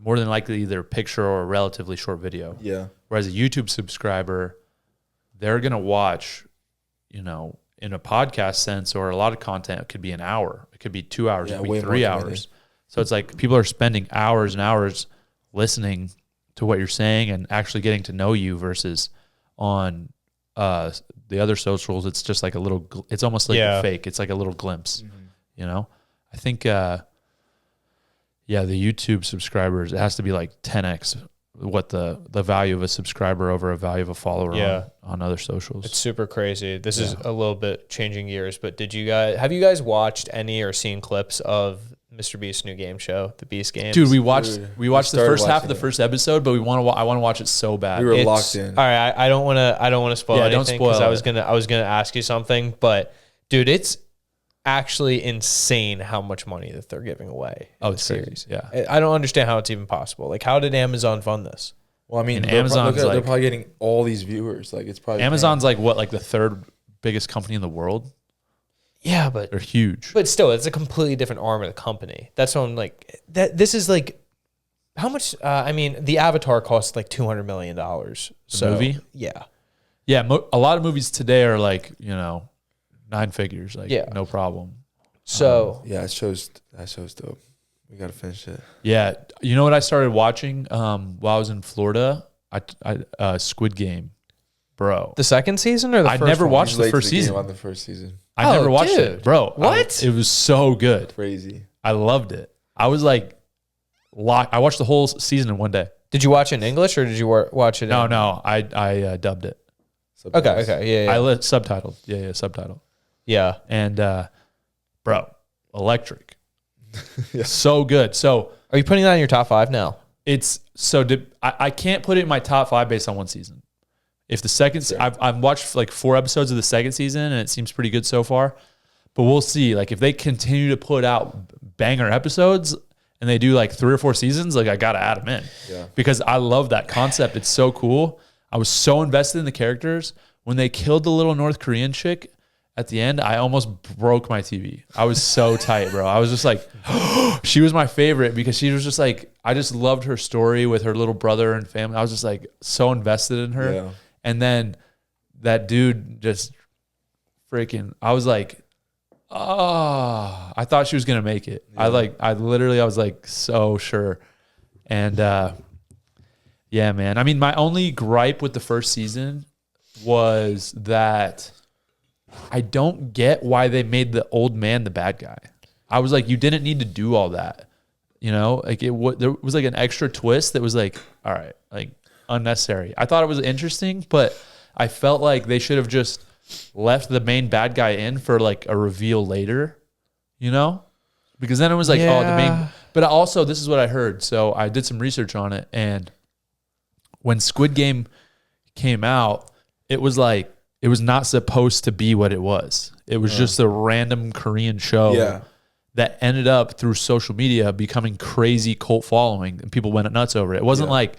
[SPEAKER 1] more than likely either a picture or a relatively short video.
[SPEAKER 3] Yeah.
[SPEAKER 1] Whereas a YouTube subscriber, they're going to watch, in a podcast sense, or a lot of content, it could be an hour. It could be 2 hours. It could be 3 hours. So it's like people are spending hours and hours listening to what you're saying and actually getting to know you, versus on the other socials, it's just like it's almost like a fake. It's like a little glimpse, I think, the YouTube subscribers, it has to be like 10x what the value of a subscriber over a value of a follower on other socials.
[SPEAKER 2] It's super crazy. This is a little bit changing gears, but have you guys watched any or seen clips of Mr. Beast's new game show, The Beast Games.
[SPEAKER 1] Dude, we watched the first half of the
[SPEAKER 3] it.
[SPEAKER 1] first episode, but I want to watch it so bad.
[SPEAKER 3] We were locked in.
[SPEAKER 2] All right, I don't want to spoil anything.
[SPEAKER 1] Don't spoil it.
[SPEAKER 2] I was gonna ask you something, but dude, it's actually insane how much money that they're giving away.
[SPEAKER 1] Oh, it's series. Yeah,
[SPEAKER 2] I don't understand how it's even possible. Like, how did Amazon fund this?
[SPEAKER 3] Well, I mean,
[SPEAKER 1] they're
[SPEAKER 3] probably getting all these viewers. Like, it's probably
[SPEAKER 1] Amazon's like the third biggest company in the world.
[SPEAKER 2] Yeah, but
[SPEAKER 1] they're huge.
[SPEAKER 2] But still, it's a completely different arm of the company. That's what I'm like. This is like, how much? I mean, the Avatar costs like $200 million.
[SPEAKER 1] The movie?
[SPEAKER 2] Yeah.
[SPEAKER 1] Yeah, a lot of movies today are like, 9 figures. Like, no problem.
[SPEAKER 2] So
[SPEAKER 3] that show's dope. We gotta finish it.
[SPEAKER 1] Yeah, you know what I started watching while I was in Florida? I Squid Game, bro.
[SPEAKER 2] The second season or the first?
[SPEAKER 1] I never watched the first season.
[SPEAKER 3] On the first season.
[SPEAKER 1] I never watched it, bro.
[SPEAKER 2] What?
[SPEAKER 1] It was so good.
[SPEAKER 3] Crazy.
[SPEAKER 1] I loved it. I was like, I watched the whole season in one day.
[SPEAKER 2] Did you watch it in English or did you watch it?
[SPEAKER 1] No. I dubbed it.
[SPEAKER 2] Okay. Yeah.
[SPEAKER 1] I subtitled. Yeah, subtitled.
[SPEAKER 2] Yeah.
[SPEAKER 1] And bro, electric. So good. So
[SPEAKER 2] are you putting that in your top 5 now?
[SPEAKER 1] It's so I can't put it in my top 5 based on one season. If the second, I've watched like 4 episodes of the second season and it seems pretty good so far, but we'll see. Like if they continue to put out banger episodes and they do like 3 or 4 seasons, like I gotta add them in because I love that concept. It's so cool. I was so invested in the characters. When they killed the little North Korean chick at the end, I almost broke my TV. I was so tight, bro. I was just like, she was my favorite because she was just like, I just loved her story with her little brother and family. I was just like so invested in her. Yeah. And then that dude just freaking, I was like, I thought she was going to make it. Yeah. I was like so sure. And yeah, man. I mean, my only gripe with the first season was that I don't get why they made the old man the bad guy. I was like, you didn't need to do all that. Like there was like an extra twist that was like, all right, like unnecessary. I thought it was interesting, but I felt like they should have just left the main bad guy in for like a reveal later, because then it was like, oh, the main. But also, this is what I heard. So I did some research on it, and when Squid Game came out, it was like it was not supposed to be what it was. It was just a random Korean show that ended up through social media becoming crazy cult following, and people went nuts over it. It wasn't like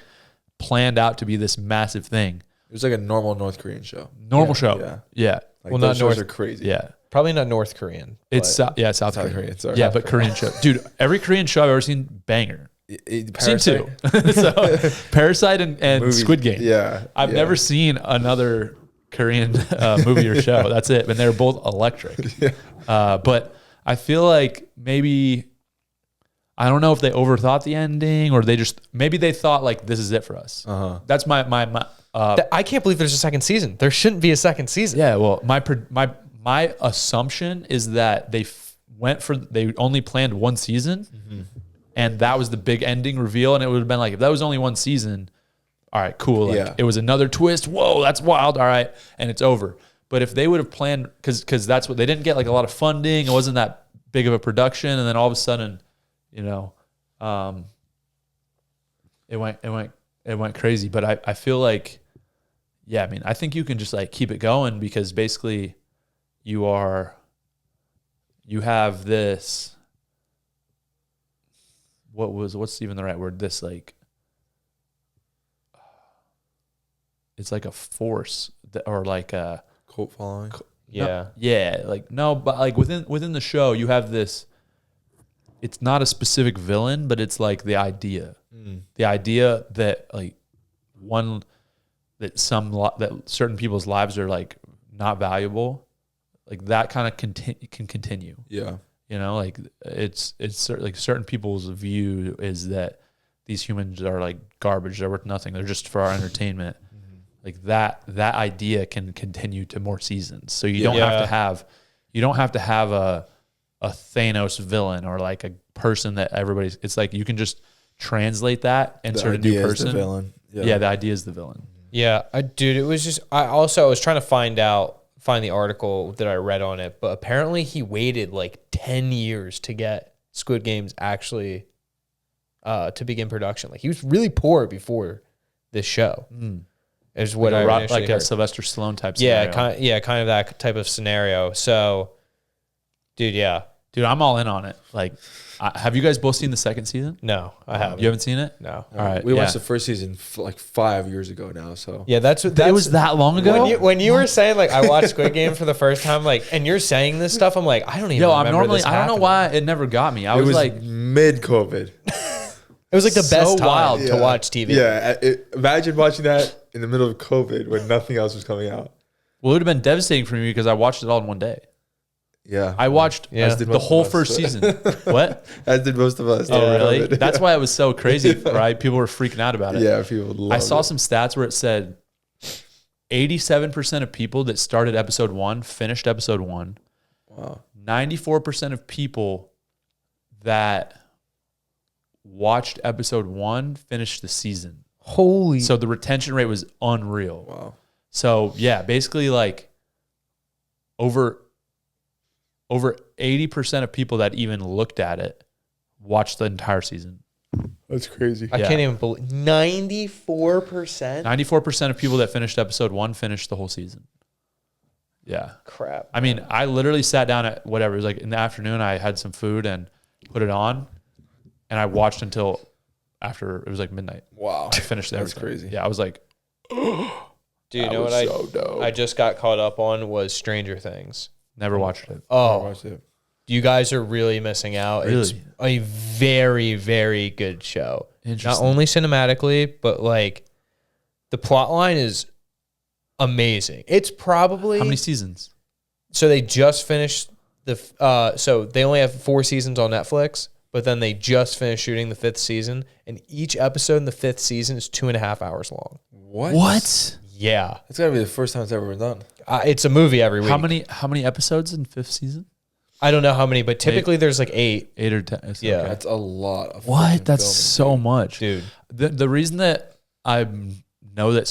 [SPEAKER 1] planned out to be this massive thing.
[SPEAKER 3] It was like a normal North Korean show.
[SPEAKER 1] Show. Yeah.
[SPEAKER 3] Like, well, not North are crazy.
[SPEAKER 1] Yeah.
[SPEAKER 2] Probably not North Korean.
[SPEAKER 1] It's South Korean. Sorry. Yeah, but Korean show. Dude, every Korean show I've ever seen, banger. Seen 2. So Parasite and Squid Game.
[SPEAKER 3] Yeah.
[SPEAKER 1] I've never seen another Korean movie or show. That's it. And they're both electric. But I feel like maybe, I don't know if they overthought the ending or maybe they thought like, this is it for us. That's my
[SPEAKER 2] I can't believe there's a second season. There shouldn't be a second season.
[SPEAKER 1] Yeah. Well, my assumption is that they only planned 1 season and that was the big ending reveal. And it would have been like, if that was only 1 season, all right, cool. Like it was another twist. Whoa, that's wild. All right. And it's over. But if they would have planned, cause that's what they didn't get, like a lot of funding. It wasn't that big of a production. And then all of a sudden, it went crazy. But I feel like, I mean, I think you can just like keep it going because basically you have this, what's even the right word? This like, it's like a force or like a
[SPEAKER 3] cult following.
[SPEAKER 1] But like within the show, you have this, it's not a specific villain, but it's like the idea that like that certain people's lives are like not valuable, like that kind of can continue.
[SPEAKER 3] Yeah.
[SPEAKER 1] Like it's like certain people's view is that these humans are like garbage. They're worth nothing. They're just for our entertainment. Like that idea can continue to more seasons. So you don't have to have a Thanos villain or like a person that everybody's, it's like you can just translate that, insert a new person.
[SPEAKER 3] The villain.
[SPEAKER 1] Yeah, the idea is the villain.
[SPEAKER 2] Yeah, it was just, I was trying to find the article that I read on it, but apparently he waited like 10 years to get Squid Games actually to begin production. Like he was really poor before this show. Is what I
[SPEAKER 1] like
[SPEAKER 2] initially
[SPEAKER 1] a
[SPEAKER 2] heard.
[SPEAKER 1] Sylvester Stallone type scenario.
[SPEAKER 2] Kind of that type of scenario. So, dude,
[SPEAKER 1] I'm all in on it. Like, have you guys both seen the second season?
[SPEAKER 2] No, I haven't.
[SPEAKER 1] You haven't seen it?
[SPEAKER 2] No.
[SPEAKER 1] All right.
[SPEAKER 3] We watched the first season like 5 years ago now. So
[SPEAKER 2] Yeah, that's what
[SPEAKER 1] it was that long ago.
[SPEAKER 2] When you were saying like I watched Squid Game for the first time, like, and you're saying this stuff, I'm like, I don't even. Remember this
[SPEAKER 1] I don't know why it never got me. I was like
[SPEAKER 3] mid-COVID.
[SPEAKER 2] It was like the
[SPEAKER 1] so
[SPEAKER 2] best time
[SPEAKER 1] wild
[SPEAKER 2] to watch TV.
[SPEAKER 3] Yeah, imagine watching that in the middle of COVID when nothing else was coming out.
[SPEAKER 1] Well, it would have been devastating for me because I watched it all in one day.
[SPEAKER 3] Yeah,
[SPEAKER 1] I watched the whole first season. What?
[SPEAKER 3] As did most of us.
[SPEAKER 1] Oh, really? That's why it was so crazy, right? People were freaking out about it.
[SPEAKER 3] Yeah, people loved
[SPEAKER 1] I saw some stats where it said 87% of people that started episode 1 finished episode 1.
[SPEAKER 3] Wow.
[SPEAKER 1] 94% of people that watched episode 1 finished the season.
[SPEAKER 2] Holy.
[SPEAKER 1] So the retention rate was unreal.
[SPEAKER 3] Wow.
[SPEAKER 1] So yeah, basically like over 80% of people that even looked at it watched the entire season.
[SPEAKER 3] That's crazy.
[SPEAKER 2] I can't even believe 94%.
[SPEAKER 1] 94% of people that finished episode 1 finished the whole season. Yeah.
[SPEAKER 2] Crap.
[SPEAKER 1] I mean, I literally sat down at whatever. It was like in the afternoon, I had some food and put it on, and I watched until after it was like midnight.
[SPEAKER 3] Wow.
[SPEAKER 1] I finished everything.
[SPEAKER 3] That's crazy.
[SPEAKER 1] Yeah, I was like,
[SPEAKER 2] Dude, you know what I just got caught up on was Stranger Things.
[SPEAKER 1] never watched it.
[SPEAKER 2] Oh, you guys are really missing out.
[SPEAKER 1] Really?
[SPEAKER 2] It's a very, very good show. Not
[SPEAKER 1] Interesting.
[SPEAKER 2] only cinematically, but like the plot line is amazing. It's probably
[SPEAKER 1] How many seasons?
[SPEAKER 2] So they just finished so they only have 4 seasons on Netflix, but then they just finished shooting the 5th season, and each episode in the 5th season is 2.5 hours long.
[SPEAKER 3] What?
[SPEAKER 2] Yeah.
[SPEAKER 3] It's gotta be the first time it's ever been done.
[SPEAKER 2] It's a movie every week.
[SPEAKER 1] How many episodes in 5th season?
[SPEAKER 2] I don't know how many, but typically there's like 8.
[SPEAKER 1] 8 or 10.
[SPEAKER 2] Yeah.
[SPEAKER 1] Okay.
[SPEAKER 3] That's a lot of
[SPEAKER 1] What? That's
[SPEAKER 3] filming.
[SPEAKER 1] so much.
[SPEAKER 2] Dude.
[SPEAKER 1] The reason that I know that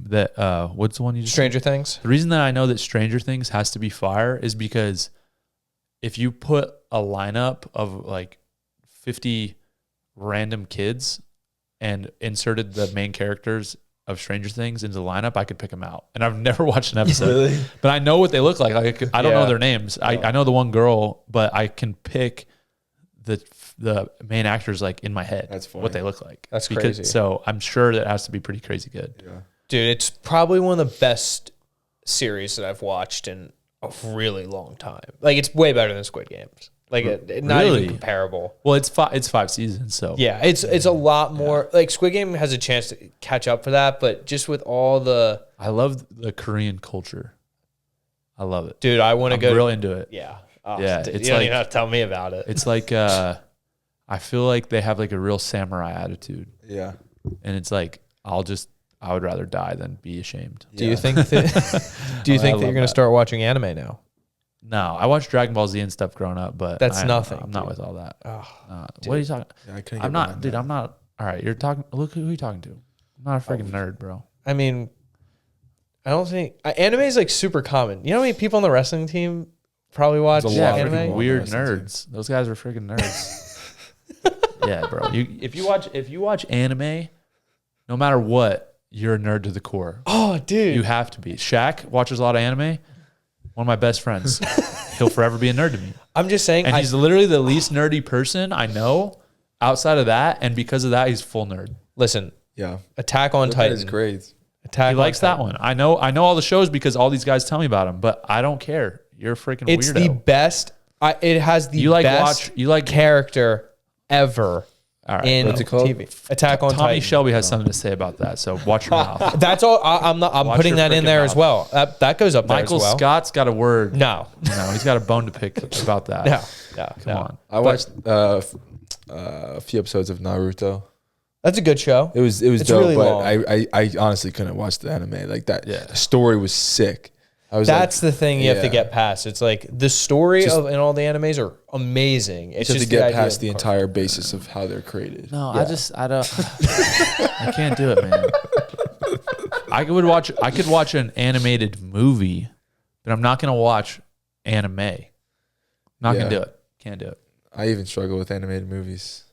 [SPEAKER 1] that what's the one you just
[SPEAKER 2] Stranger Things?
[SPEAKER 1] The reason that I know that Stranger Things has to be fire is because if you put a lineup of like 50 random kids and inserted the main characters of Stranger Things into the lineup, I could pick them out. And I've never watched an episode,
[SPEAKER 3] Really?
[SPEAKER 1] but I know what they look like. I don't know their names. I know the one girl, but I can pick the main actors like in my head.
[SPEAKER 3] That's funny.
[SPEAKER 1] What they look like.
[SPEAKER 2] That's crazy.
[SPEAKER 1] So I'm sure that has to be pretty crazy good.
[SPEAKER 3] Yeah.
[SPEAKER 2] Dude, it's probably one of the best series that I've watched in a really long time. Like, it's way better than Squid Games. Like, not
[SPEAKER 1] Really?
[SPEAKER 2] even comparable.
[SPEAKER 1] Well, it's 5 seasons, so
[SPEAKER 2] Yeah, it's a lot more. Like, Squid Game has a chance to catch up for that, but just with all the...
[SPEAKER 1] I love the Korean culture. I love it.
[SPEAKER 2] Dude, I want to
[SPEAKER 1] I'm
[SPEAKER 2] go...
[SPEAKER 1] real into it.
[SPEAKER 2] Yeah. Oh,
[SPEAKER 1] Yeah,
[SPEAKER 2] dude,
[SPEAKER 1] it's
[SPEAKER 2] you don't
[SPEAKER 1] like-
[SPEAKER 2] even have to tell me about it.
[SPEAKER 1] It's like I feel like they have like a real samurai attitude,
[SPEAKER 3] Yeah.
[SPEAKER 1] and it's like I would rather die than be ashamed.
[SPEAKER 2] Do you think that... Do you think that you're going to start watching anime now?
[SPEAKER 1] No, I watched Dragon Ball Z and stuff growing up, but
[SPEAKER 2] That's nothing,
[SPEAKER 1] I'm not
[SPEAKER 2] dude.
[SPEAKER 1] with all that.
[SPEAKER 2] Oh,
[SPEAKER 1] What are you talking?
[SPEAKER 3] Yeah, I couldn't
[SPEAKER 1] I'm
[SPEAKER 3] get
[SPEAKER 1] not,
[SPEAKER 3] behind
[SPEAKER 1] dude.
[SPEAKER 3] that.
[SPEAKER 1] I'm not. All right, you're talking. Look who you talking to. I'm not a freaking nerd, bro.
[SPEAKER 2] I mean, I don't think... Anime is like super common. You know how many people on the wrestling team probably watch
[SPEAKER 3] There's a lot of
[SPEAKER 2] anime?
[SPEAKER 3] people.
[SPEAKER 1] Weird
[SPEAKER 3] wrestling
[SPEAKER 1] nerds. Those guys are freaking nerds. Yeah, bro. If you watch anime, no matter what, you're a nerd to the core.
[SPEAKER 2] Oh, dude.
[SPEAKER 1] You have to be. Shaq watches a lot of anime. One of my best friends. He'll forever be a nerd to me.
[SPEAKER 2] I'm just saying...
[SPEAKER 1] And he's literally the least nerdy person I know outside of that. And because of that, he's full nerd.
[SPEAKER 2] Listen,
[SPEAKER 3] Yeah.
[SPEAKER 2] Attack on
[SPEAKER 3] That
[SPEAKER 2] Titan.
[SPEAKER 3] is great.
[SPEAKER 2] Attack
[SPEAKER 1] He
[SPEAKER 2] on
[SPEAKER 1] likes that
[SPEAKER 2] Titan.
[SPEAKER 1] one. I know all the shows because all these guys tell me about them, but I don't care. You're a freaking
[SPEAKER 2] It's
[SPEAKER 1] weirdo.
[SPEAKER 2] the best. It has the best character ever
[SPEAKER 1] all right,
[SPEAKER 2] in
[SPEAKER 3] What's it called?
[SPEAKER 2] TV. Attack on
[SPEAKER 1] Tommy
[SPEAKER 2] Titan.
[SPEAKER 1] Shelby has something to say about that, so watch your mouth.
[SPEAKER 2] That's all. I'm
[SPEAKER 1] Watch
[SPEAKER 2] putting
[SPEAKER 1] your
[SPEAKER 2] that in
[SPEAKER 1] freaking
[SPEAKER 2] there
[SPEAKER 1] mouth.
[SPEAKER 2] as well. That goes up
[SPEAKER 1] Michael
[SPEAKER 2] there as well.
[SPEAKER 1] Scott's got a word.
[SPEAKER 2] No,
[SPEAKER 1] No, he's got a bone to pick about that.
[SPEAKER 2] no.
[SPEAKER 1] Come on.
[SPEAKER 3] I watched a few episodes of Naruto.
[SPEAKER 2] That's a good show.
[SPEAKER 3] It was
[SPEAKER 2] It's
[SPEAKER 3] dope,
[SPEAKER 2] really
[SPEAKER 3] but
[SPEAKER 2] long.
[SPEAKER 3] I honestly couldn't watch the anime like that.
[SPEAKER 1] Yeah.
[SPEAKER 3] The story was sick. I was
[SPEAKER 2] That's the thing you have to
[SPEAKER 3] yeah.
[SPEAKER 2] get past. It's like the story
[SPEAKER 3] Just-
[SPEAKER 2] in all the animes are amazing. It's
[SPEAKER 3] just
[SPEAKER 2] just
[SPEAKER 3] to get
[SPEAKER 2] idea
[SPEAKER 3] past
[SPEAKER 2] of
[SPEAKER 3] the
[SPEAKER 2] car-
[SPEAKER 3] entire basis of how they're created.
[SPEAKER 1] No,
[SPEAKER 3] Yeah.
[SPEAKER 1] I don't. I can't do it, man. I could watch an animated movie, but I'm not gonna watch anime. Not
[SPEAKER 3] Yeah.
[SPEAKER 1] gonna do it. Can't do it.
[SPEAKER 3] I even struggle with animated movies.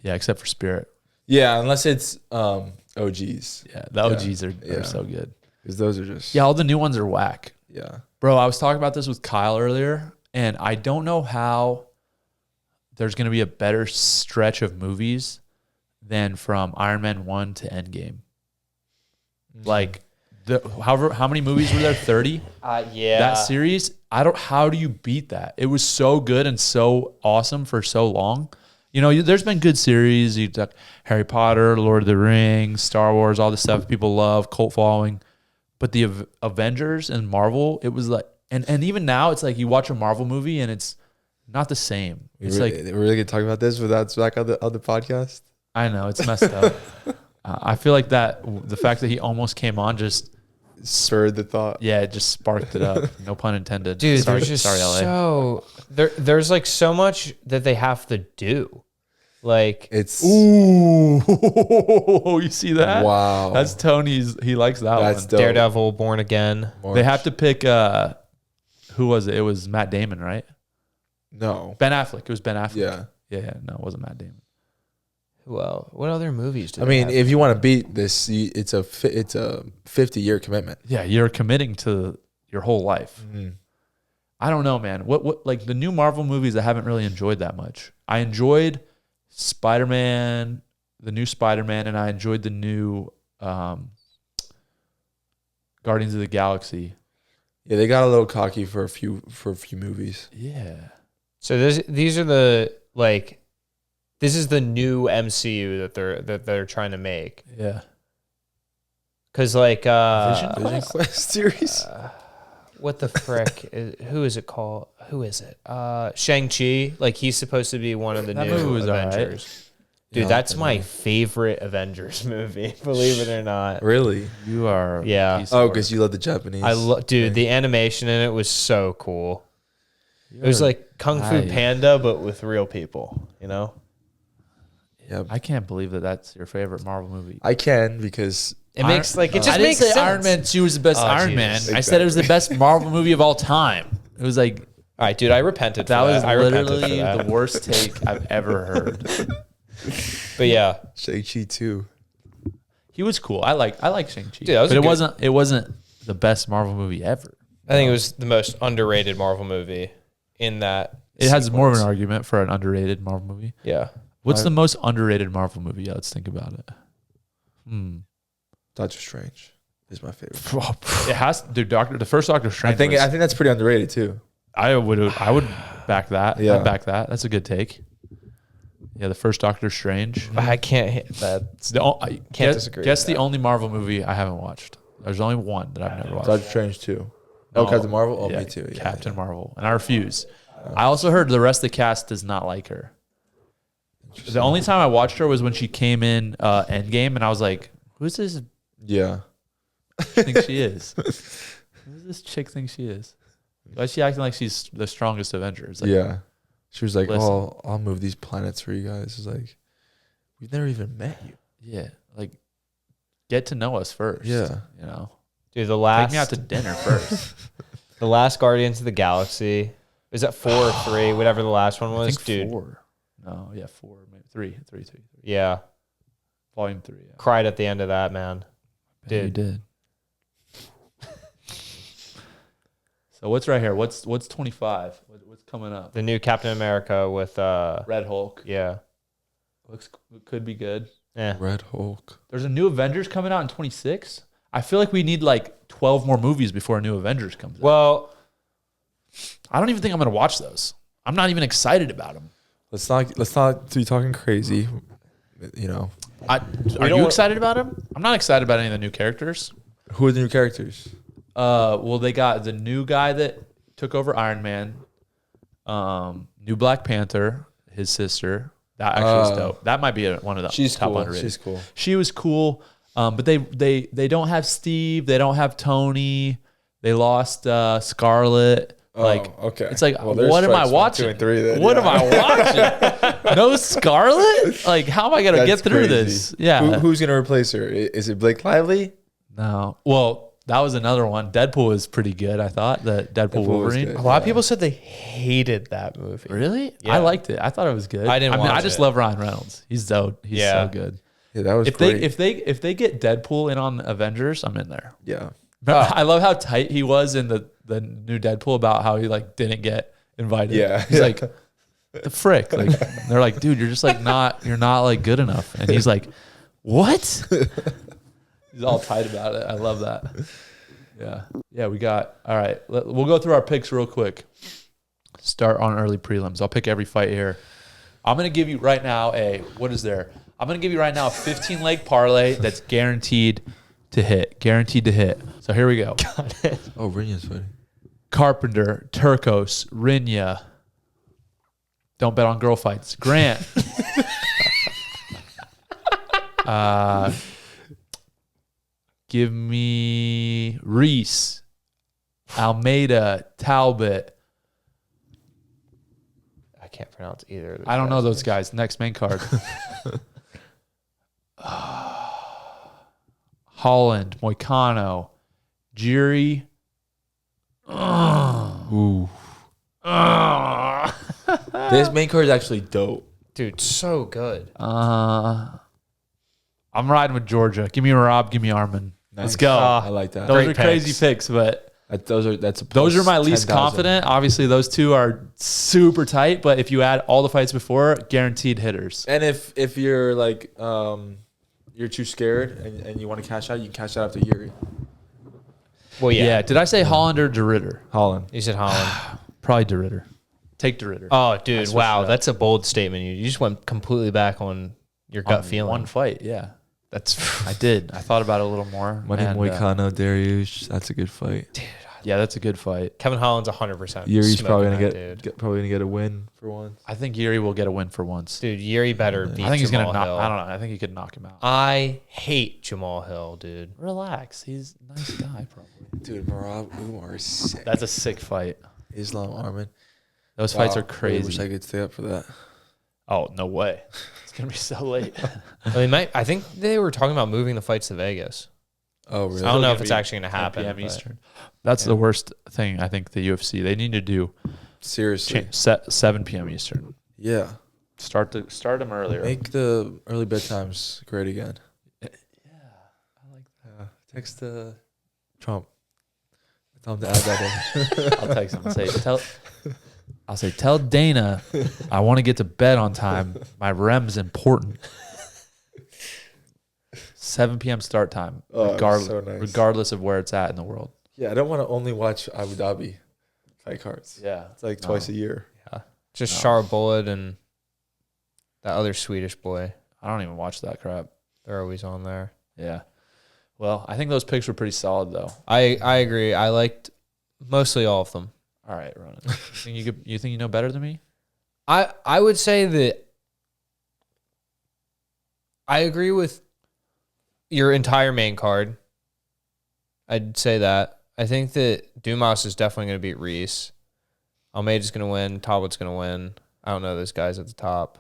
[SPEAKER 1] Yeah, except for Spirit.
[SPEAKER 3] Yeah, unless it's OGs.
[SPEAKER 1] Yeah, the OGs are so good.
[SPEAKER 3] Because those are just...
[SPEAKER 1] Yeah, all the new ones are whack.
[SPEAKER 3] Yeah.
[SPEAKER 1] Bro, I was talking about this with Kyle earlier, and I don't know how there's going to be a better stretch of movies than from Iron Man 1 to Endgame. Like, how many movies were there? 30?
[SPEAKER 2] Yeah.
[SPEAKER 1] That series, how do you beat that? It was so good and so awesome for so long. You know, there's been good series. You took Harry Potter, Lord of the Rings, Star Wars, all the stuff people love, cult following. But the Avengers and Marvel, it was like, and even now, it's like you watch a Marvel movie and it's not the same. It's
[SPEAKER 3] we're really gonna talk about this without Zach on the podcast.
[SPEAKER 1] I know it's messed up. I feel like the fact that he almost came on just
[SPEAKER 3] spurred the thought.
[SPEAKER 1] Yeah, it just sparked it up. No pun intended.
[SPEAKER 2] Dude,
[SPEAKER 1] sorry,
[SPEAKER 2] there's just
[SPEAKER 1] sorry, LA.
[SPEAKER 2] so there's like so much that they have to do. Like
[SPEAKER 3] it's
[SPEAKER 1] you see that?
[SPEAKER 3] Wow,
[SPEAKER 1] that's Tony's. He likes that one.
[SPEAKER 2] Dope. Daredevil, Born Again.
[SPEAKER 1] They have to pick. Who was it? It was Matt Damon, right?
[SPEAKER 3] No,
[SPEAKER 1] Ben Affleck. It was Ben Affleck.
[SPEAKER 3] Yeah.
[SPEAKER 1] No, it wasn't Matt Damon.
[SPEAKER 2] Well, what other movies?
[SPEAKER 3] If you want to beat this, it's a 50-year commitment.
[SPEAKER 1] Yeah, you're committing to your whole life.
[SPEAKER 3] Mm-hmm.
[SPEAKER 1] I don't know, man. What like the new Marvel movies I haven't really enjoyed that much. I enjoyed Spider-Man, the new Spider-Man, and I enjoyed the new Guardians of the Galaxy.
[SPEAKER 3] Yeah, they got a little cocky for a few movies.
[SPEAKER 1] Yeah.
[SPEAKER 2] So these are the like, this is the new MCU that they're trying to make.
[SPEAKER 1] Yeah.
[SPEAKER 2] Cause like
[SPEAKER 3] Vision Quest series.
[SPEAKER 2] What the frick? Who is it called? Who is it? Shang-Chi. Like he's supposed to be one of the
[SPEAKER 1] That
[SPEAKER 2] new
[SPEAKER 1] movie was
[SPEAKER 2] Avengers.
[SPEAKER 1] right.
[SPEAKER 2] Dude,
[SPEAKER 3] Yeah,
[SPEAKER 2] that's my favorite Avengers movie. Believe it or not.
[SPEAKER 3] Really?
[SPEAKER 1] You are.
[SPEAKER 2] Yeah.
[SPEAKER 3] Because you love the Japanese.
[SPEAKER 2] Dude, the animation in it was so cool. It was like Kung Fu Panda, but with real people. You know.
[SPEAKER 3] Yeah.
[SPEAKER 1] I can't believe that's your favorite Marvel movie.
[SPEAKER 3] I can because
[SPEAKER 2] it makes like it just
[SPEAKER 1] I didn't
[SPEAKER 2] makes
[SPEAKER 1] say
[SPEAKER 2] sense.
[SPEAKER 1] Iron Man 2 was the best Iron
[SPEAKER 2] Jesus.
[SPEAKER 1] Man.
[SPEAKER 3] Exactly.
[SPEAKER 1] I said it was the best Marvel movie of all time. It was like
[SPEAKER 2] All right, dude, I repented.
[SPEAKER 1] that
[SPEAKER 2] for
[SPEAKER 1] was
[SPEAKER 2] that. I repented for
[SPEAKER 1] literally
[SPEAKER 2] that.
[SPEAKER 1] the worst take I've ever heard.
[SPEAKER 2] But yeah,
[SPEAKER 3] Shang-Chi 2.
[SPEAKER 1] He was cool. I like Shang-Chi.
[SPEAKER 2] Dude, that was
[SPEAKER 1] but
[SPEAKER 2] good.
[SPEAKER 1] it wasn't the best Marvel movie ever.
[SPEAKER 2] I think it was the most underrated Marvel movie in that.
[SPEAKER 1] It has more of an
[SPEAKER 2] sequence.
[SPEAKER 1] argument for an underrated Marvel movie.
[SPEAKER 2] Yeah.
[SPEAKER 1] What's the most underrated Marvel movie? Yeah, let's think about it.
[SPEAKER 3] Doctor Strange is my favorite.
[SPEAKER 1] It has, dude. The first Doctor Strange.
[SPEAKER 3] I think that's pretty underrated too.
[SPEAKER 1] I would back that.
[SPEAKER 3] Yeah.
[SPEAKER 1] I'd back that. That's a good take. Yeah, the first Doctor Strange.
[SPEAKER 2] I can't hit that.
[SPEAKER 1] I
[SPEAKER 2] Can't disagree
[SPEAKER 1] Guess
[SPEAKER 2] with
[SPEAKER 1] the
[SPEAKER 2] that.
[SPEAKER 1] only Marvel movie I haven't watched. There's only one that I've never watched.
[SPEAKER 3] Doctor Strange 2. Oh, Captain Marvel? Oh,
[SPEAKER 1] Yeah,
[SPEAKER 3] me too. Yeah,
[SPEAKER 1] Captain
[SPEAKER 3] yeah.
[SPEAKER 1] Marvel. And I refuse. I also heard the rest of the cast does not like her. The only time I watched her was when she came in Endgame, and I was like, who's this
[SPEAKER 3] Yeah.
[SPEAKER 1] think she is? Who's this chick think she is? Why is she acting like she's the strongest Avenger? It's like,
[SPEAKER 3] Yeah. She was like,
[SPEAKER 1] Listen.
[SPEAKER 3] "Oh, I'll move these planets for you guys." It's like, we've never even met you.
[SPEAKER 1] yeah, like get to know us first.
[SPEAKER 3] Yeah.
[SPEAKER 1] You know,
[SPEAKER 2] Dude, the
[SPEAKER 1] take
[SPEAKER 2] last
[SPEAKER 1] me out to dinner first.
[SPEAKER 2] the last Guardians of the Galaxy. Is that 4 or 3? Whatever the last one
[SPEAKER 1] I
[SPEAKER 2] was,
[SPEAKER 1] think
[SPEAKER 2] dude.
[SPEAKER 1] 4. No, yeah, 4, maybe 3.
[SPEAKER 2] Yeah,
[SPEAKER 1] Volume 3. Yeah.
[SPEAKER 2] cried at the end of that, man.
[SPEAKER 1] Yeah, you did. So what's right here? What's 25? What's coming up?
[SPEAKER 2] The new Captain America with
[SPEAKER 1] Red Hulk.
[SPEAKER 2] yeah.
[SPEAKER 1] Could be good.
[SPEAKER 2] Yeah.
[SPEAKER 3] Red Hulk.
[SPEAKER 1] There's a new Avengers coming out in 26. I feel like we need like 12 more movies before a new Avengers comes out.
[SPEAKER 2] Well,
[SPEAKER 1] I don't even think I'm going to watch those. I'm not even excited about them.
[SPEAKER 3] Let's not be talking crazy. You know,
[SPEAKER 1] Are you excited about them? I'm not excited about any of the new characters.
[SPEAKER 3] who are the new characters?
[SPEAKER 1] Well, they got the new guy that took over Iron Man, new Black Panther, his sister. That actually is dope. That might be one of the
[SPEAKER 3] She's
[SPEAKER 1] top
[SPEAKER 3] cool.
[SPEAKER 1] underrated.
[SPEAKER 3] She's cool.
[SPEAKER 1] She was cool, but they don't have Steve. They don't have Tony. They lost Scarlet. Like,
[SPEAKER 3] okay.
[SPEAKER 1] It's like,
[SPEAKER 3] Well, there's
[SPEAKER 1] what am I
[SPEAKER 3] strikes 1, 2,
[SPEAKER 1] watching?
[SPEAKER 3] and 3 then,
[SPEAKER 1] What
[SPEAKER 3] yeah.
[SPEAKER 1] am I watching? No Scarlet? Like, how am I gonna
[SPEAKER 3] That's
[SPEAKER 1] get through
[SPEAKER 3] crazy.
[SPEAKER 1] this? Yeah.
[SPEAKER 3] Who's gonna replace her? Is it Blake Lively?
[SPEAKER 1] No. Well, That was another one. Deadpool was pretty good. I thought the Deadpool Wolverine.
[SPEAKER 2] A lot of people said they hated that movie.
[SPEAKER 1] Really?
[SPEAKER 2] Yeah.
[SPEAKER 1] I liked it. I thought it was good.
[SPEAKER 2] I didn't.
[SPEAKER 1] I just love Ryan Reynolds. He's so good.
[SPEAKER 3] Yeah, that was
[SPEAKER 1] great. If they get Deadpool in on Avengers, I'm in there.
[SPEAKER 3] Yeah.
[SPEAKER 1] I love how tight he was in the new Deadpool about how he like didn't get invited.
[SPEAKER 3] Yeah.
[SPEAKER 1] He's like, the frick. Like they're like, dude, you're just like you're not like good enough. And he's like, what? He's all tight about it. I love that. Yeah. Yeah, we got, all right. We'll go through our picks real quick. Start on early prelims. I'll pick every fight here. I'm going to give you right now what is there? I'm going to give you right now a 15-leg parlay that's guaranteed to hit. Guaranteed to hit. So here we go.
[SPEAKER 2] Got it.
[SPEAKER 3] Oh, Rinya's fighting.
[SPEAKER 1] Carpenter, Turcos, Rinya. Don't bet on girl fights. Grant. Give me Reese, Almeida, Talbot.
[SPEAKER 2] I can't pronounce either of those.
[SPEAKER 1] I don't know those guys. Next main card. Holland, Moicano, Jiri.
[SPEAKER 3] Ooh. This main card is actually dope.
[SPEAKER 2] Dude, so good.
[SPEAKER 1] I'm riding with Georgia. Give me Rob. Give me Armin.
[SPEAKER 3] Nice.
[SPEAKER 1] Let's go.
[SPEAKER 3] I like that.
[SPEAKER 1] Those
[SPEAKER 2] Great
[SPEAKER 1] are crazy
[SPEAKER 2] picks.
[SPEAKER 1] picks, but
[SPEAKER 3] Those are
[SPEAKER 1] my least
[SPEAKER 3] 10,000.
[SPEAKER 1] confident. Obviously, those two are super tight. But if you add all the fights before, guaranteed hitters.
[SPEAKER 3] And if you're like you're too scared and you want to cash out, you can cash out after Yuri.
[SPEAKER 2] Well,
[SPEAKER 1] Yeah. Did I say Holland or DeRitter?
[SPEAKER 3] Holland.
[SPEAKER 2] You said Holland.
[SPEAKER 1] Probably DeRitter. Take DeRitter.
[SPEAKER 2] Oh, dude, wow.
[SPEAKER 1] up.
[SPEAKER 2] That's a bold statement. You just went completely back on your gut feeling.
[SPEAKER 1] One fight, yeah.
[SPEAKER 2] That's
[SPEAKER 1] I did. I thought about it a little more.
[SPEAKER 3] Money
[SPEAKER 1] and,
[SPEAKER 3] Moicano, Dariush. That's a good fight.
[SPEAKER 1] yeah, that's a good fight.
[SPEAKER 2] Kevin Holland's 100%.
[SPEAKER 3] Yuri's probably
[SPEAKER 2] smoking
[SPEAKER 3] gonna
[SPEAKER 2] that, dude.
[SPEAKER 3] probably gonna get a win for once.
[SPEAKER 1] I think Yuri will get a win for once.
[SPEAKER 2] Dude, Yuri better beat
[SPEAKER 1] I think he's
[SPEAKER 2] Jamal
[SPEAKER 1] gonna knock.
[SPEAKER 2] Hill.
[SPEAKER 1] I don't know. I think he could knock him out.
[SPEAKER 2] I hate Jamal Hill, dude.
[SPEAKER 1] Relax. He's a nice guy, probably.
[SPEAKER 3] Dude, Marab Umar is sick.
[SPEAKER 1] That's a sick fight.
[SPEAKER 3] Islam Armin.
[SPEAKER 1] Those fights are
[SPEAKER 3] I
[SPEAKER 1] crazy.
[SPEAKER 3] wish I could stay up for that.
[SPEAKER 1] Oh no way! It's gonna be so late.
[SPEAKER 2] I think they were talking about moving the fights to Vegas.
[SPEAKER 3] Oh, really?
[SPEAKER 2] I don't know if
[SPEAKER 1] gonna
[SPEAKER 2] it's
[SPEAKER 1] be
[SPEAKER 2] actually going to happen.
[SPEAKER 1] 10 p.m.
[SPEAKER 2] but-
[SPEAKER 1] Eastern. That's the worst thing. I think the UFC they need to do
[SPEAKER 3] Seriously.
[SPEAKER 1] set 7 p.m. Eastern.
[SPEAKER 3] Yeah.
[SPEAKER 1] Start them earlier.
[SPEAKER 3] Make the early bedtimes great again.
[SPEAKER 1] Yeah, I like that.
[SPEAKER 3] Text Trump. Tell him to add that in.
[SPEAKER 1] I'll text him and say tell Dana I want to get to bed on time. My REM's important. 7 p.m. start time, regardless,
[SPEAKER 3] so nice.
[SPEAKER 1] regardless of where it's at in the world.
[SPEAKER 3] Yeah, I don't want to only watch Abu Dhabi fight cards.
[SPEAKER 1] Yeah,
[SPEAKER 3] It's like twice a year.
[SPEAKER 2] Just Char Bullet and that other Swedish boy.
[SPEAKER 1] I don't even watch that crap.
[SPEAKER 2] They're always on there.
[SPEAKER 1] Yeah. Well, I think those picks were pretty solid, though.
[SPEAKER 2] I agree. I liked mostly all of them.
[SPEAKER 1] All right, Ronan. You think you know better than me?
[SPEAKER 2] I would say that I agree with your entire main card. I'd say that. I think that Dumas is definitely going to beat Reese. Almeida's going to win. Talbot's going to win. I don't know those guys at the top.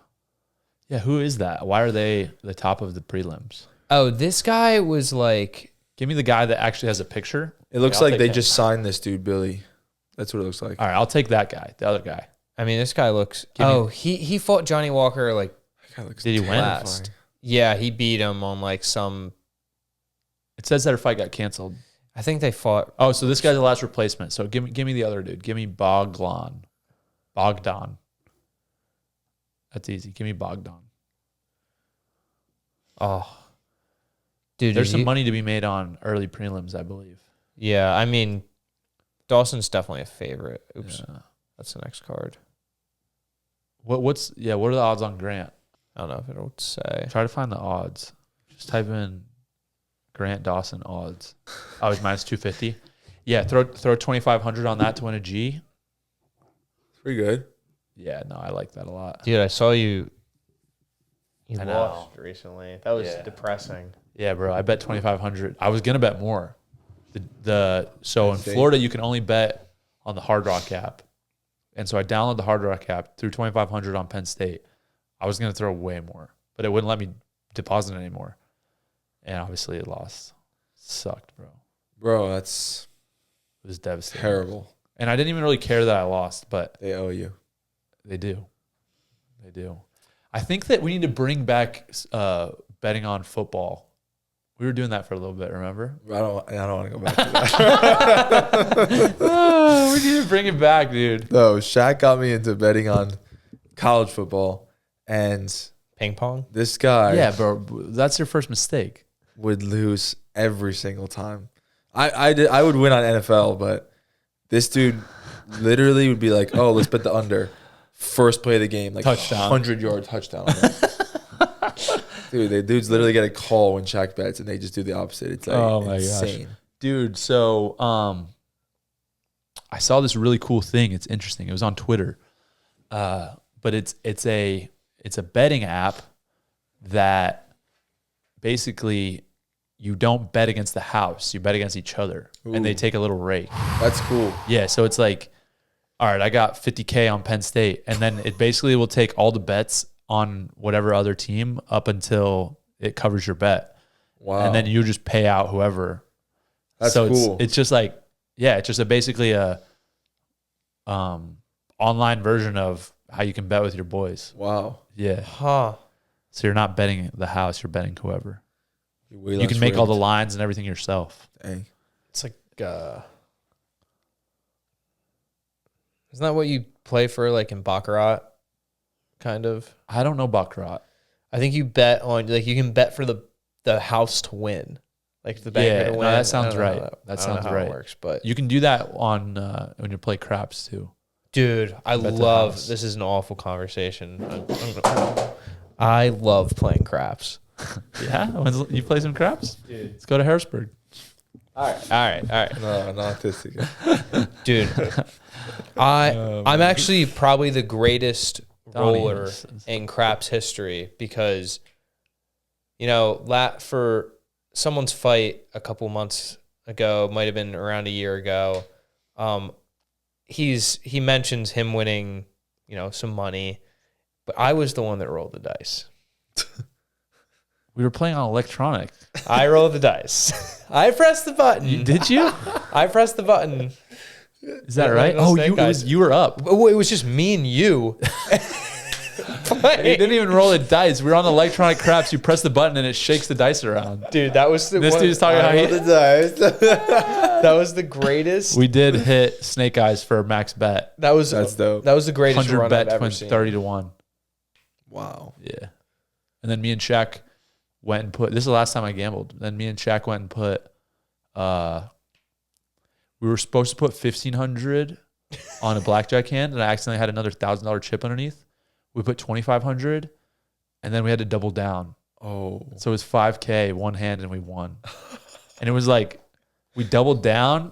[SPEAKER 1] Yeah, who is that? Why are they the top of the prelims?
[SPEAKER 2] Oh, this guy was like...
[SPEAKER 1] Give me the guy that actually has a picture.
[SPEAKER 3] It looks
[SPEAKER 1] I'll
[SPEAKER 3] like
[SPEAKER 1] take
[SPEAKER 3] they
[SPEAKER 1] him.
[SPEAKER 3] just signed this dude, Billy. That's what it looks like.
[SPEAKER 1] All right, I'll take that guy, the other guy.
[SPEAKER 2] I mean, this guy looks... He fought Johnny Walker like...
[SPEAKER 3] That guy looks
[SPEAKER 1] Did he win?
[SPEAKER 3] terrifying.
[SPEAKER 2] Yeah, he beat him on like some...
[SPEAKER 1] It says their fight got canceled.
[SPEAKER 2] I think they fought...
[SPEAKER 1] Oh, so this guy's the last replacement. So give me the other dude. Give me Bogdan. That's easy. Give me Bogdan.
[SPEAKER 2] Oh. Dude,
[SPEAKER 1] There's some money to be made on early prelims, I believe.
[SPEAKER 2] Yeah, I mean, Dawson's definitely a favorite. Oops.
[SPEAKER 1] Yeah.
[SPEAKER 2] That's the next card.
[SPEAKER 1] What are the odds on Grant?
[SPEAKER 2] I don't know if it'll say.
[SPEAKER 1] Try to find the odds. Just type in Grant Dawson odds. Oh, he's minus 250. Yeah, throw 2,500 on that to win a G.
[SPEAKER 3] Pretty good.
[SPEAKER 1] Yeah, no, I like that a lot.
[SPEAKER 2] Dude, I saw you
[SPEAKER 1] I know.
[SPEAKER 2] lost recently. That was
[SPEAKER 1] Yeah.
[SPEAKER 2] depressing.
[SPEAKER 1] Yeah, bro, I bet 2,500. I was gonna bet more. So in
[SPEAKER 3] State.
[SPEAKER 1] Florida, you can only bet on the Hard Rock app, and so I downloaded the Hard Rock app, threw 2,500 on Penn State. I was gonna throw way more, but it wouldn't let me deposit anymore, and obviously it lost. Sucked, bro.
[SPEAKER 3] Bro,
[SPEAKER 1] It was devastating.
[SPEAKER 3] terrible.
[SPEAKER 1] And I didn't even really care that I lost, but
[SPEAKER 3] They owe you.
[SPEAKER 1] they do. They do. I think that we need to bring back betting on football. We were doing that for a little bit, remember?
[SPEAKER 3] I don't want to go back to that.
[SPEAKER 1] Oh, we need to bring it back, dude.
[SPEAKER 3] No, Shaq got me into betting on college football, and
[SPEAKER 2] Ping pong?
[SPEAKER 3] this guy
[SPEAKER 1] Yeah, bro. That's your first mistake.
[SPEAKER 3] would lose every single time. I would win on NFL, but this dude literally would be like, "Oh, let's bet the under." First play of the game, like
[SPEAKER 1] Touchdown.
[SPEAKER 3] 100-yard touchdown. Dude, the dudes literally get a call when Shaq bets, and they just do the opposite. It's like
[SPEAKER 1] Oh my
[SPEAKER 3] insane.
[SPEAKER 1] gosh. Dude, so I saw this really cool thing. It's interesting. It was on Twitter. But it's a betting app that basically you don't bet against the house. You bet against each other. And they
[SPEAKER 3] Ooh.
[SPEAKER 1] take a little rake.
[SPEAKER 3] That's cool.
[SPEAKER 1] Yeah, so it's like, all right, I got 50K on Penn State. And then it basically will take all the bets on whatever other team up until it covers your bet.
[SPEAKER 3] Wow.
[SPEAKER 1] And then you just pay out whoever.
[SPEAKER 3] That's
[SPEAKER 1] so
[SPEAKER 3] cool.
[SPEAKER 1] It's just like, yeah, it's just basically a online version of how you can bet with your boys.
[SPEAKER 3] Wow.
[SPEAKER 1] Yeah.
[SPEAKER 2] Huh.
[SPEAKER 1] So you're not betting the house, you're betting whoever.
[SPEAKER 3] Way
[SPEAKER 1] You
[SPEAKER 3] less
[SPEAKER 1] can make all the
[SPEAKER 3] rigged.
[SPEAKER 1] lines and everything yourself.
[SPEAKER 3] Dang.
[SPEAKER 2] It's like, isn't that what you play for like in Baccarat? Kind of.
[SPEAKER 1] I don't know Baccarat.
[SPEAKER 2] I think you bet on, like, you can bet for the house to win. Like the banker
[SPEAKER 1] Yeah,
[SPEAKER 2] to
[SPEAKER 1] no,
[SPEAKER 2] win.
[SPEAKER 1] that sounds
[SPEAKER 2] I don't know
[SPEAKER 1] right.
[SPEAKER 2] how
[SPEAKER 1] That
[SPEAKER 2] I don't know
[SPEAKER 1] sounds
[SPEAKER 2] how
[SPEAKER 1] right.
[SPEAKER 2] It works, but
[SPEAKER 1] You can do that on when you play craps too.
[SPEAKER 2] dude, I
[SPEAKER 1] Bet the
[SPEAKER 2] love,
[SPEAKER 1] house.
[SPEAKER 2] this is an awful conversation. I love playing craps.
[SPEAKER 1] Yeah? You play some craps?
[SPEAKER 2] Dude.
[SPEAKER 1] Let's go to Harrisburg.
[SPEAKER 2] All right.
[SPEAKER 3] No, not this again.
[SPEAKER 2] Dude, I'm actually probably the greatest
[SPEAKER 1] Donnie
[SPEAKER 2] roller
[SPEAKER 1] is-
[SPEAKER 2] in craps history because, you know, for someone's fight a couple months ago, might have been around a year ago, he mentions him winning, you know, some money, but I was the one that rolled the dice.
[SPEAKER 1] We were playing on electronic.
[SPEAKER 2] I rolled the dice. I pressed the button.
[SPEAKER 1] Did you?
[SPEAKER 2] I pressed the button.
[SPEAKER 1] Is that
[SPEAKER 2] Yeah,
[SPEAKER 1] right?
[SPEAKER 2] like
[SPEAKER 1] Oh,
[SPEAKER 2] those guys.
[SPEAKER 1] you were up.
[SPEAKER 2] Oh, it was just me and you.
[SPEAKER 1] You didn't even roll the dice. We were on electronic craps. You press the button and it shakes the dice around.
[SPEAKER 2] Dude, that was the
[SPEAKER 1] This dude's talking about how
[SPEAKER 2] that was the greatest.
[SPEAKER 1] We did hit Snake Eyes for max bet.
[SPEAKER 3] That's dope.
[SPEAKER 2] That was the greatest
[SPEAKER 1] 100
[SPEAKER 2] run
[SPEAKER 1] bet
[SPEAKER 2] I've ever
[SPEAKER 1] went
[SPEAKER 2] seen.
[SPEAKER 1] 30 to 1.
[SPEAKER 3] Wow.
[SPEAKER 1] Yeah. And then me and Shaq went and put, this is the last time I gambled. Then me and Shaq went and put, we were supposed to put 1,500 on a blackjack hand, and I accidentally had another $1,000 chip underneath. We put 2,500, and then we had to double down.
[SPEAKER 3] Oh.
[SPEAKER 1] So it was 5K, one hand, and we won. And it was like, we doubled down,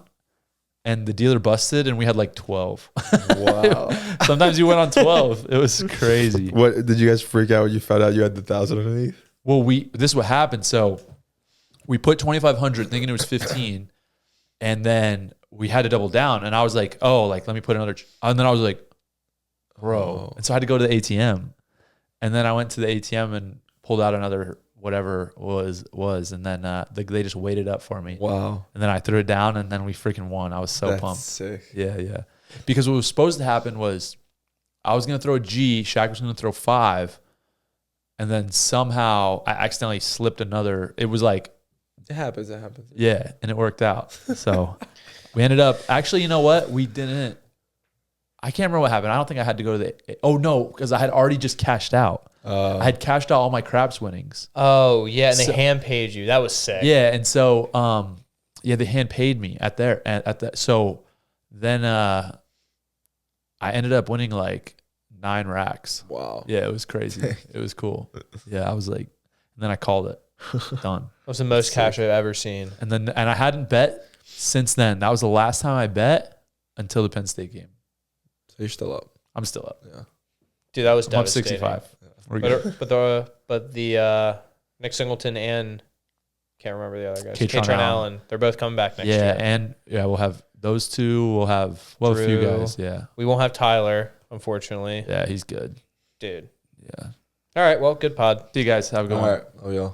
[SPEAKER 1] and the dealer busted, and we had like 12.
[SPEAKER 3] Wow.
[SPEAKER 1] Sometimes you went on 12. It was crazy.
[SPEAKER 3] What did you guys freak out when you found out you had the 1,000 underneath?
[SPEAKER 1] Well, this is what happened. So we put 2,500 thinking it was 15, and then we had to double down. And I was like, oh, like, let me put another. And then I was like, bro.
[SPEAKER 3] Oh.
[SPEAKER 1] And so I had to go to the ATM. And then I went to the ATM and pulled out another whatever was. And then they just waited up for me.
[SPEAKER 3] Wow.
[SPEAKER 1] And then I threw it down, and then we freaking won. I was so
[SPEAKER 3] That's
[SPEAKER 1] pumped.
[SPEAKER 3] sick.
[SPEAKER 1] Yeah. Because what was supposed to happen was I was going to throw a G, Shaq was going to throw 5, and then somehow I accidentally slipped another. It was like,
[SPEAKER 3] It happens.
[SPEAKER 1] yeah, and it worked out. So we ended up, actually, you know what? We didn't, I can't remember what happened. I don't think I had to go to the, oh no, because I had already just cashed out. I had cashed out all my craps winnings.
[SPEAKER 2] Oh yeah, and they hand paid you. That was sick.
[SPEAKER 1] Yeah, and so they hand paid me at that. So then I ended up winning like 9 racks.
[SPEAKER 3] Wow.
[SPEAKER 1] Yeah, it was crazy. It was cool. Yeah, I was like, and then I called it. Done.
[SPEAKER 2] That was the most cash I've ever seen.
[SPEAKER 1] And I hadn't bet since then. That was the last time I bet until the Penn State game.
[SPEAKER 3] So you're still up.
[SPEAKER 1] I'm still up.
[SPEAKER 3] Yeah.
[SPEAKER 2] Dude, that was
[SPEAKER 1] I'm up
[SPEAKER 2] devastating.
[SPEAKER 1] 65. We're good.
[SPEAKER 2] But the Nick Singleton and can't remember the other guys.
[SPEAKER 1] Katron
[SPEAKER 2] Katron
[SPEAKER 1] Allen.
[SPEAKER 2] Allen. They're both coming back next
[SPEAKER 1] Yeah,
[SPEAKER 2] year.
[SPEAKER 1] and we'll have those two. We'll have a few
[SPEAKER 2] Drew.
[SPEAKER 1] guys. Yeah,
[SPEAKER 2] We won't have Tyler, unfortunately.
[SPEAKER 1] yeah, he's good.
[SPEAKER 2] Dude.
[SPEAKER 1] Yeah.
[SPEAKER 2] All right, well, good pod.
[SPEAKER 1] See you guys. Have a good
[SPEAKER 3] All
[SPEAKER 1] one.
[SPEAKER 3] right. Oh, yeah.